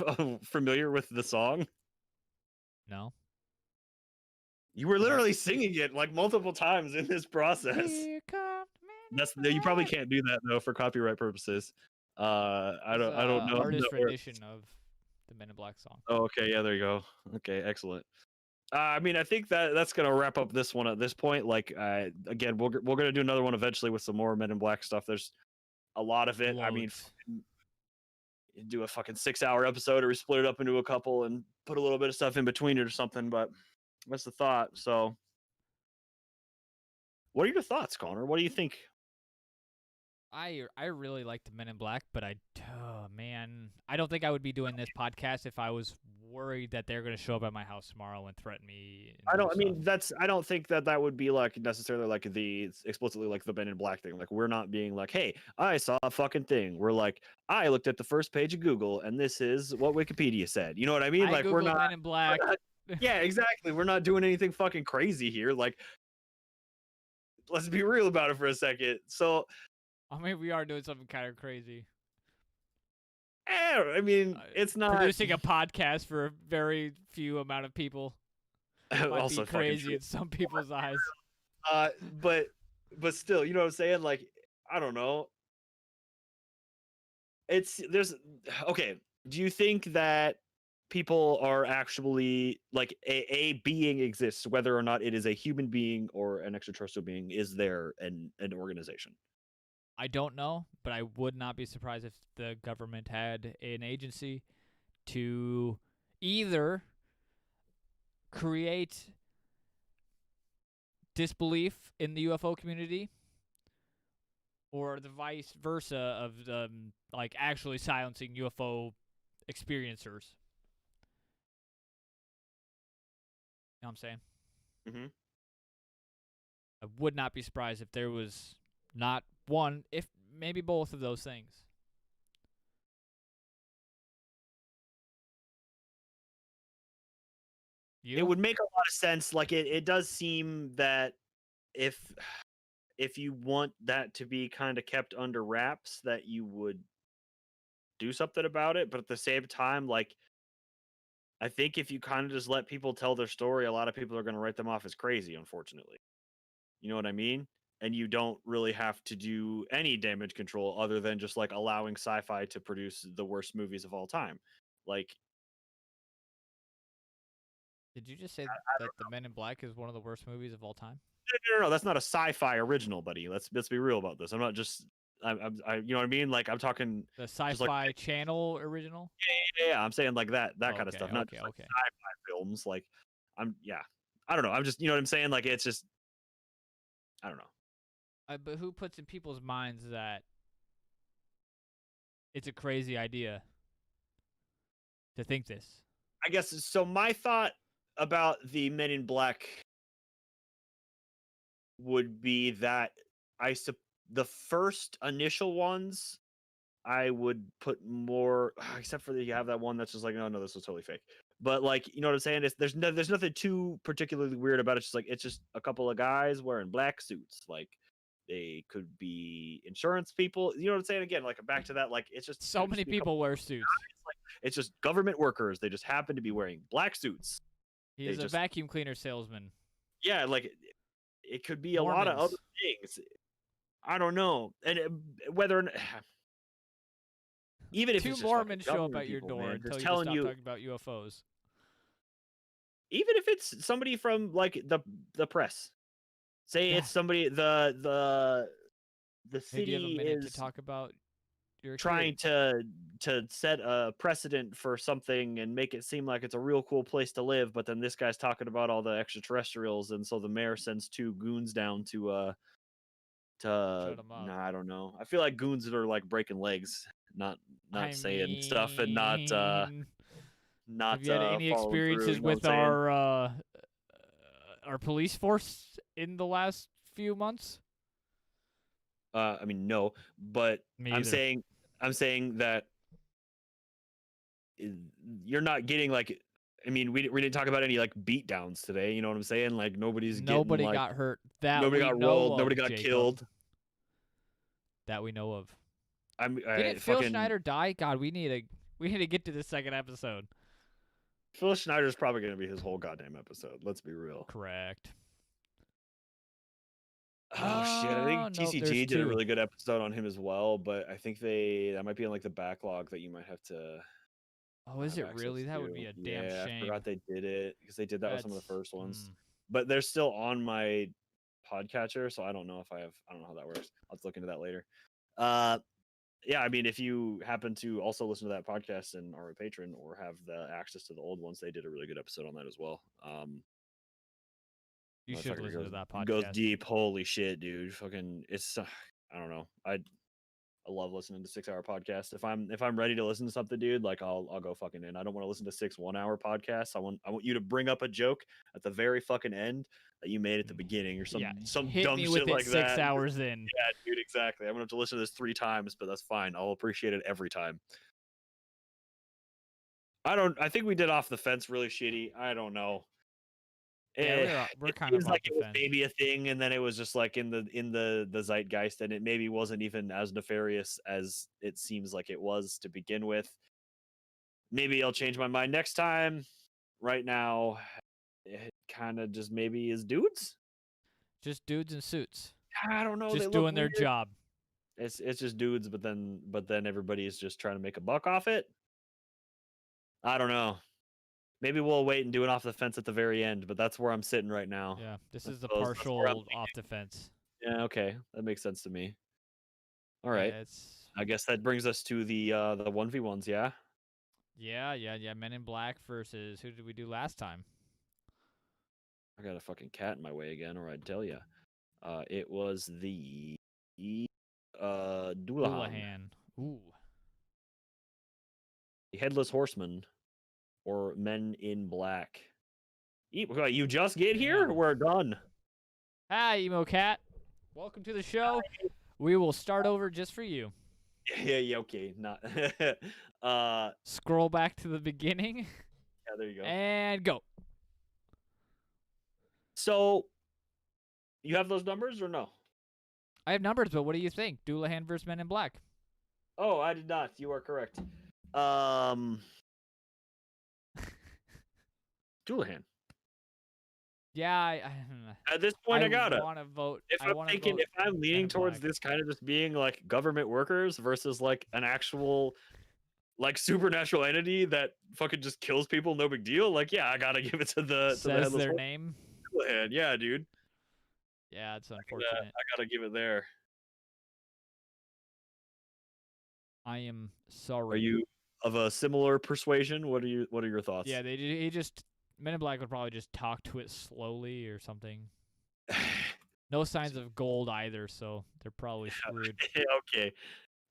familiar with the song? No. You were literally singing it like multiple times in this process. You probably can't do that though for copyright purposes. I don't know. Artist rendition of the Men in Black song. Oh, okay, yeah, there you go. Okay, excellent. I mean, I think that's gonna wrap up this one at this point. Like, again, we're gonna do another one eventually with some more Men in Black stuff. There's a lot of it. Loads. I mean, do a fucking 6-hour episode, or we split it up into a couple and put a little bit of stuff in between it or something. But that's the thought. So, what are your thoughts, Connor? What do you think? I really like the Men in Black, but I don't think I would be doing this podcast if I was worried that they're going to show up at my house tomorrow and threaten me. I don't think that would be like necessarily like explicitly like the Men in Black thing. Like, we're not being like, hey, I saw a fucking thing. We're like, I looked at the first page of Google and this is what Wikipedia said. You know what I mean? Like, we're not Men in Black. Yeah, exactly. We're not doing anything fucking crazy here. Like, let's be real about it for a second. So I mean, we are doing something kind of crazy. I mean, it's not Producing a podcast for a very few amount of people might also be fucking crazy true. in some people's eyes. But still, you know what I'm saying? Like, I don't know. There's okay. Do you think that people are actually like a being exists, whether or not it is a human being or an extraterrestrial being? Is there an organization? I don't know, but I would not be surprised if the government had an agency to either create disbelief in the UFO community or the vice versa of like actually silencing UFO experiencers. You know what I'm saying? Mm-hmm. I would not be surprised if there was not one, if maybe both of those things. It would make a lot of sense. Like it does seem that if you want that to be kind of kept under wraps, that you would do something about it. But at the same time, like I think if you kind of just let people tell their story, a lot of people are going to write them off as crazy, unfortunately. You know what I mean? And you don't really have to do any damage control other than just like allowing sci-fi to produce the worst movies of all time. Like, Did you just say that The Men in Black is one of the worst movies of all time? no, that's not a sci-fi original, buddy. Let's be real about this. I'm not just, you know what I mean? Like, I'm talking The just like, Sci-Fi Channel original? yeah, I'm saying like that kind of stuff, not just like Okay. sci-fi films. Like, yeah, I don't know. I'm just, you know what I'm saying? Like, it's just, I don't know. But who puts in people's minds that it's a crazy idea to think this? I guess so. My thought about the Men in Black would be that the first initial ones I would put more, except for you have that one that's just like, no, this was totally fake. But like, you know what I'm saying? There's nothing too particularly weird about it. It's just like it's just a couple of guys wearing black suits. Like they could be insurance people. You know what I'm saying? Again, like back to that. Like it's just so many people wear suits. Like, it's just government workers. They just happen to be wearing black suits. He's a vacuum cleaner salesman. Yeah, like it could be Mormons. a lot of other things. I don't know, and whether even if two it's Mormons show up at people, your door man, and tell just you to stop talking about UFOs. Even if it's somebody from like the press, say it's somebody the city do you have a minute is to talk about your trying kid? to set a precedent for something and make it seem like it's a real cool place to live, but then this guy's talking about all the extraterrestrials, and so the mayor sends two goons down to shut him up. I don't know. I feel like goons that are like breaking legs, not saying stuff and not have you had any following through, experiences you know with our police force in the last few months? I mean, no, but I'm saying that you're not getting like. I mean, we didn't talk about any like beatdowns today. You know what I'm saying? Like nobody got hurt. Nobody got rolled. Nobody got killed. That we know of. Didn't Phil Schneider die? God, we need to get to the second episode. Phil Schneider's probably going to be his whole goddamn episode. Let's be real. Correct. Oh shit! I think TCG did a really good episode on him as well, but I think that might be in like the backlog that you might have to. Oh, is it really? That would be a damn shame. I forgot they did it because they did that with some of the first ones, but they're still on my podcatcher, so I don't know if I don't know how that works. I'll have to look into that later. Yeah, I mean, if you happen to also listen to that podcast and are a patron or have the access to the old ones, they did a really good episode on that as well. You should listen to that podcast. Goes deep. Holy shit, dude! Fucking, it's I don't know. I love listening to 6-hour podcasts. If I'm ready to listen to something, dude, like I'll go fucking in. I don't want to listen to 6 1-hour podcasts. I want you to bring up a joke at the very fucking end that you made at the beginning or some dumb shit like that. 6 hours in. Yeah, dude, exactly. I'm gonna have to listen to this 3 times, but that's fine. I'll appreciate it every time. I think we did Off the Fence really shitty. I don't know. Yeah, we're It kind of seems off like the it was fence. maybe a thing, and then it was just like in the zeitgeist, and it maybe wasn't even as nefarious as it seems like it was to begin with. Maybe I'll change my mind next time. Right now, it kind of just maybe is dudes. Just dudes in suits, I don't know. They just look doing their weird. job. It's just dudes, but then everybody is just trying to make a buck off it. I don't know. Maybe we'll wait and do it off the fence at the very end, but that's where I'm sitting right now. Yeah, this I is the suppose that's where I'm partial thinking. off the fence. Yeah, okay, that makes sense to me. All right, Yeah, it's I guess that brings us to the 1v1s. Yeah, yeah. Men in Black versus who did we do last time? I got a fucking cat in my way again, or I'd tell you. It was the Doulahan, Doulahan. Ooh. the Headless Horseman, or Men in Black. You just get here? Damn. We're done. Hi, Emo Cat. Welcome to the show. We will start over just for you. Yeah, okay, not. Scroll back to the beginning Yeah, there you go. and go. So, you have those numbers or no? I have numbers, but what do you think? Doulahan versus Men in Black. Oh, I did not. You are correct. Doulahan. Yeah, At this point, I got it. want to vote. If I'm thinking, if I'm leaning towards this kind of just being like government workers versus like an actual like supernatural entity that fucking just kills people, no big deal. Like, yeah, I gotta give it to the Says Headless their Horseman. name. Doulahan. Yeah, dude. Yeah, it's unfortunate. I gotta give it there. I am sorry. Are you of a similar persuasion? What are your thoughts? Yeah, he just Men in Black would probably just talk to it slowly or something. No signs of gold either, so they're probably screwed. Okay.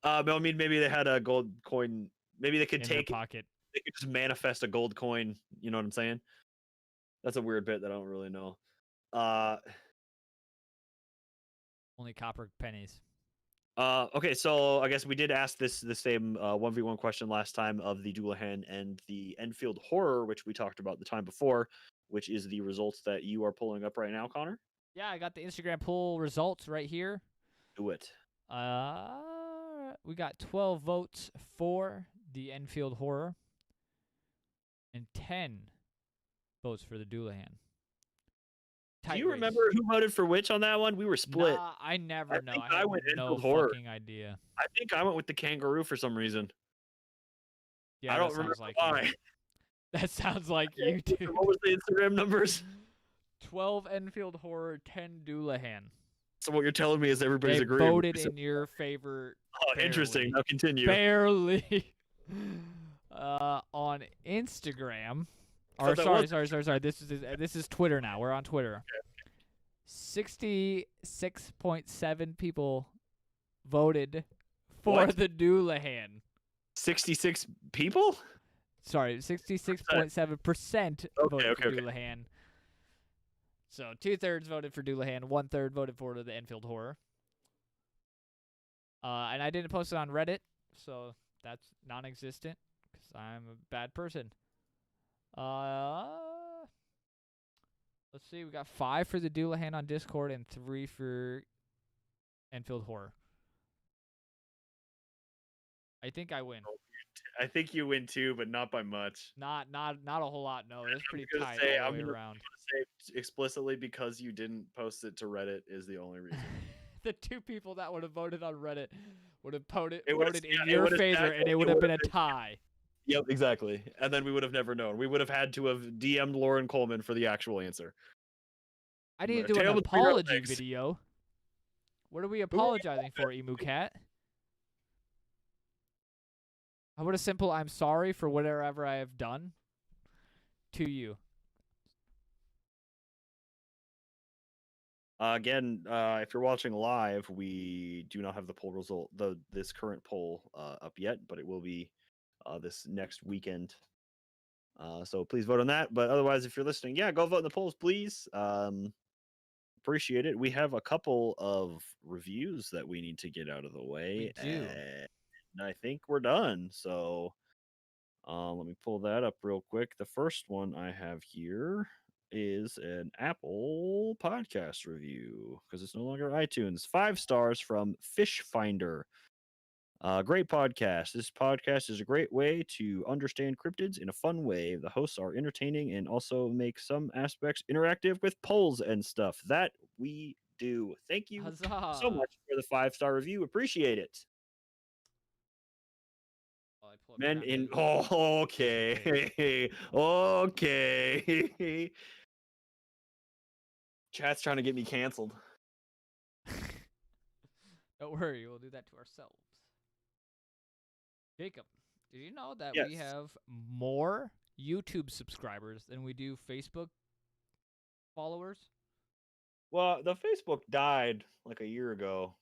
I mean, maybe they had a gold coin. Maybe they could in their take. pocket. They could just manifest a gold coin. You know what I'm saying? That's a weird bit that I don't really know. Only copper pennies. Okay, so I guess we did ask the same 1v1 question last time of the Doulahan and the Enfield Horror, which we talked about the time before, which is the results that you are pulling up right now, Connor. Yeah, I got the Instagram poll results right here. Do it. We got 12 votes for the Enfield Horror and 10 votes for the Doulahan. Do you remember who voted for which on that one? We were split. Nah, I never know. I have went no Horror. fucking idea. I think I went with the kangaroo for some reason. Yeah, I don't remember like why. You. That sounds like you, dude. What was the Instagram numbers? 12 Enfield Horror, 10 Doulahan. So what you're telling me is everybody's they agreeing. Voted in your favor. Oh, barely. Interesting. Now continue. Barely. On Instagram. Or sorry. This is Twitter now. We're on Twitter. 66.7 people voted for the Doulahan. 66 people? Sorry, 66.7% voted for Doulahan. So 2/3 voted for Doulahan, 1/3 voted for the Enfield Horror. And I didn't post it on Reddit, so that's non-existent because I'm a bad person. Let's see, we got 5 for the Doulahan on Discord and 3 for Enfield Horror. I think I win. I think you win too, but not by much. Not a whole lot. No, it's pretty tight all the way around. I'm gonna say explicitly because you didn't post it to Reddit is the only reason. The 2 people that would have voted on Reddit would have voted in your favor, and it would have been a tie. Yep, exactly. And then we would have never known. We would have had to have DM'd Lauren Coleman for the actual answer. I need to do an apology video. What are we apologizing for, Emu Cat? How about a simple I'm sorry for whatever I have done to you? Again, if you're watching live, we do not have the poll result, this current poll up yet, but it will be this next weekend. So please vote on that. But otherwise, if you're listening, yeah, go vote in the polls, please. Appreciate it. We have a couple of reviews that we need to get out of the way. We do. And I think we're done. So let me pull that up real quick. The first one I have here is an Apple podcast review because it's no longer iTunes. 5 stars from Fish Finder. Great podcast. This podcast is a great way to understand cryptids in a fun way. The hosts are entertaining and also make some aspects interactive with polls and stuff. That we do. Thank you so Huzzah! much for the 5-star review. Appreciate it. While I pull up Men Captain in Page. okay. Okay. Chat's trying to get me canceled. Don't worry, we'll do that to ourselves. Jacob, did you know that we Yes. have more YouTube subscribers than we do Facebook followers? Well, the Facebook died like a year ago.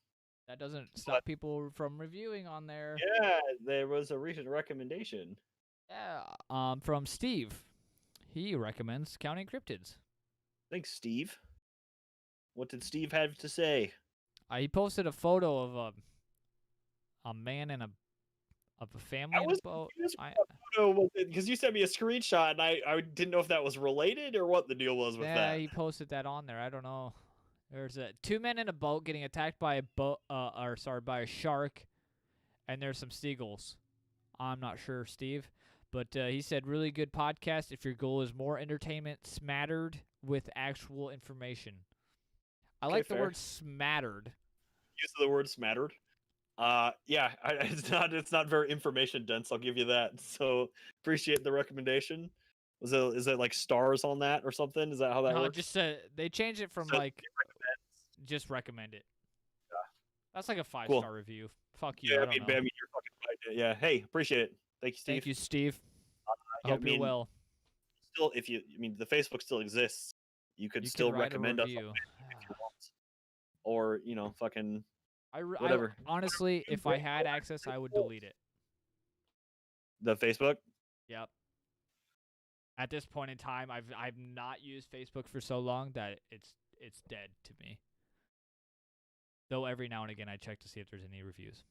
That doesn't stop people from reviewing on there. Yeah, there was a recent recommendation. Yeah, from Steve. He recommends Counting Cryptids. Thanks, Steve. What did Steve have to say? He posted a photo of a man and a family I in was a boat. confused with that photo because you sent me a screenshot and I didn't know if that was related or what the deal was with Yeah, that. he posted that on there. I don't know. There's 2 men in a boat getting attacked by by a shark, and there's some seagulls. I'm not sure, Steve, but he said really good podcast if your goal is more entertainment smattered with actual information. I Okay, like the fair. word smattered. Use of the word smattered. Yeah, it's not very information dense. I'll give you that. So appreciate the recommendation. Is it like stars on that or something? Is that how that No, works? just they changed it from just recommend it. Yeah. That's like a 5-star review. Fuck you. Yeah, I don't know. you're fucking right. Yeah, hey, appreciate it. Thank you, Steve. Thank you, Steve. I Yeah, hope you're well. Still, the Facebook still exists. You could still recommend us on Facebook if you want, or fucking whatever. Honestly, if I had access, I would delete it. The Facebook. Yep. At this point in time, I've not used Facebook for so long that it's dead to me. Though every now and again I check to see if there's any reviews.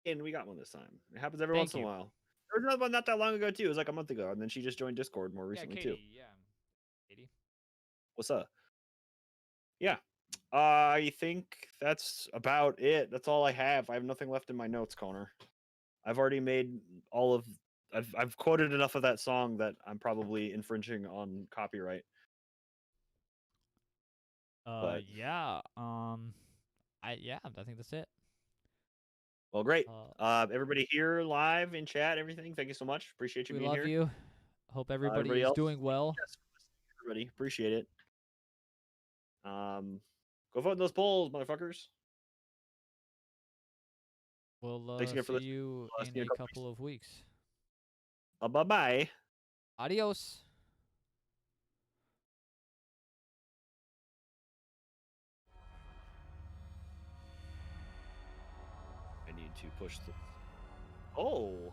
And we got one this time. It happens every once in a while. There was another one not that long ago too. It was like a month ago, and then she just joined Discord more recently Katie, too. Yeah, Katie. What's up? Yeah. I think that's about it. That's all I have. I have nothing left in my notes, Connor. I've already made all of. I've quoted enough of that song that I'm probably infringing on copyright. But yeah. I think that's it. Well, great. Everybody here live in chat, everything. Thank you so much. Appreciate you being here. We love you. Hope everybody is doing well. Yes, everybody, appreciate it. Go vote in those polls, motherfuckers. We'll Thanks again for see you in a couple of weeks. Bye-bye. Adios. I need to push the... Oh!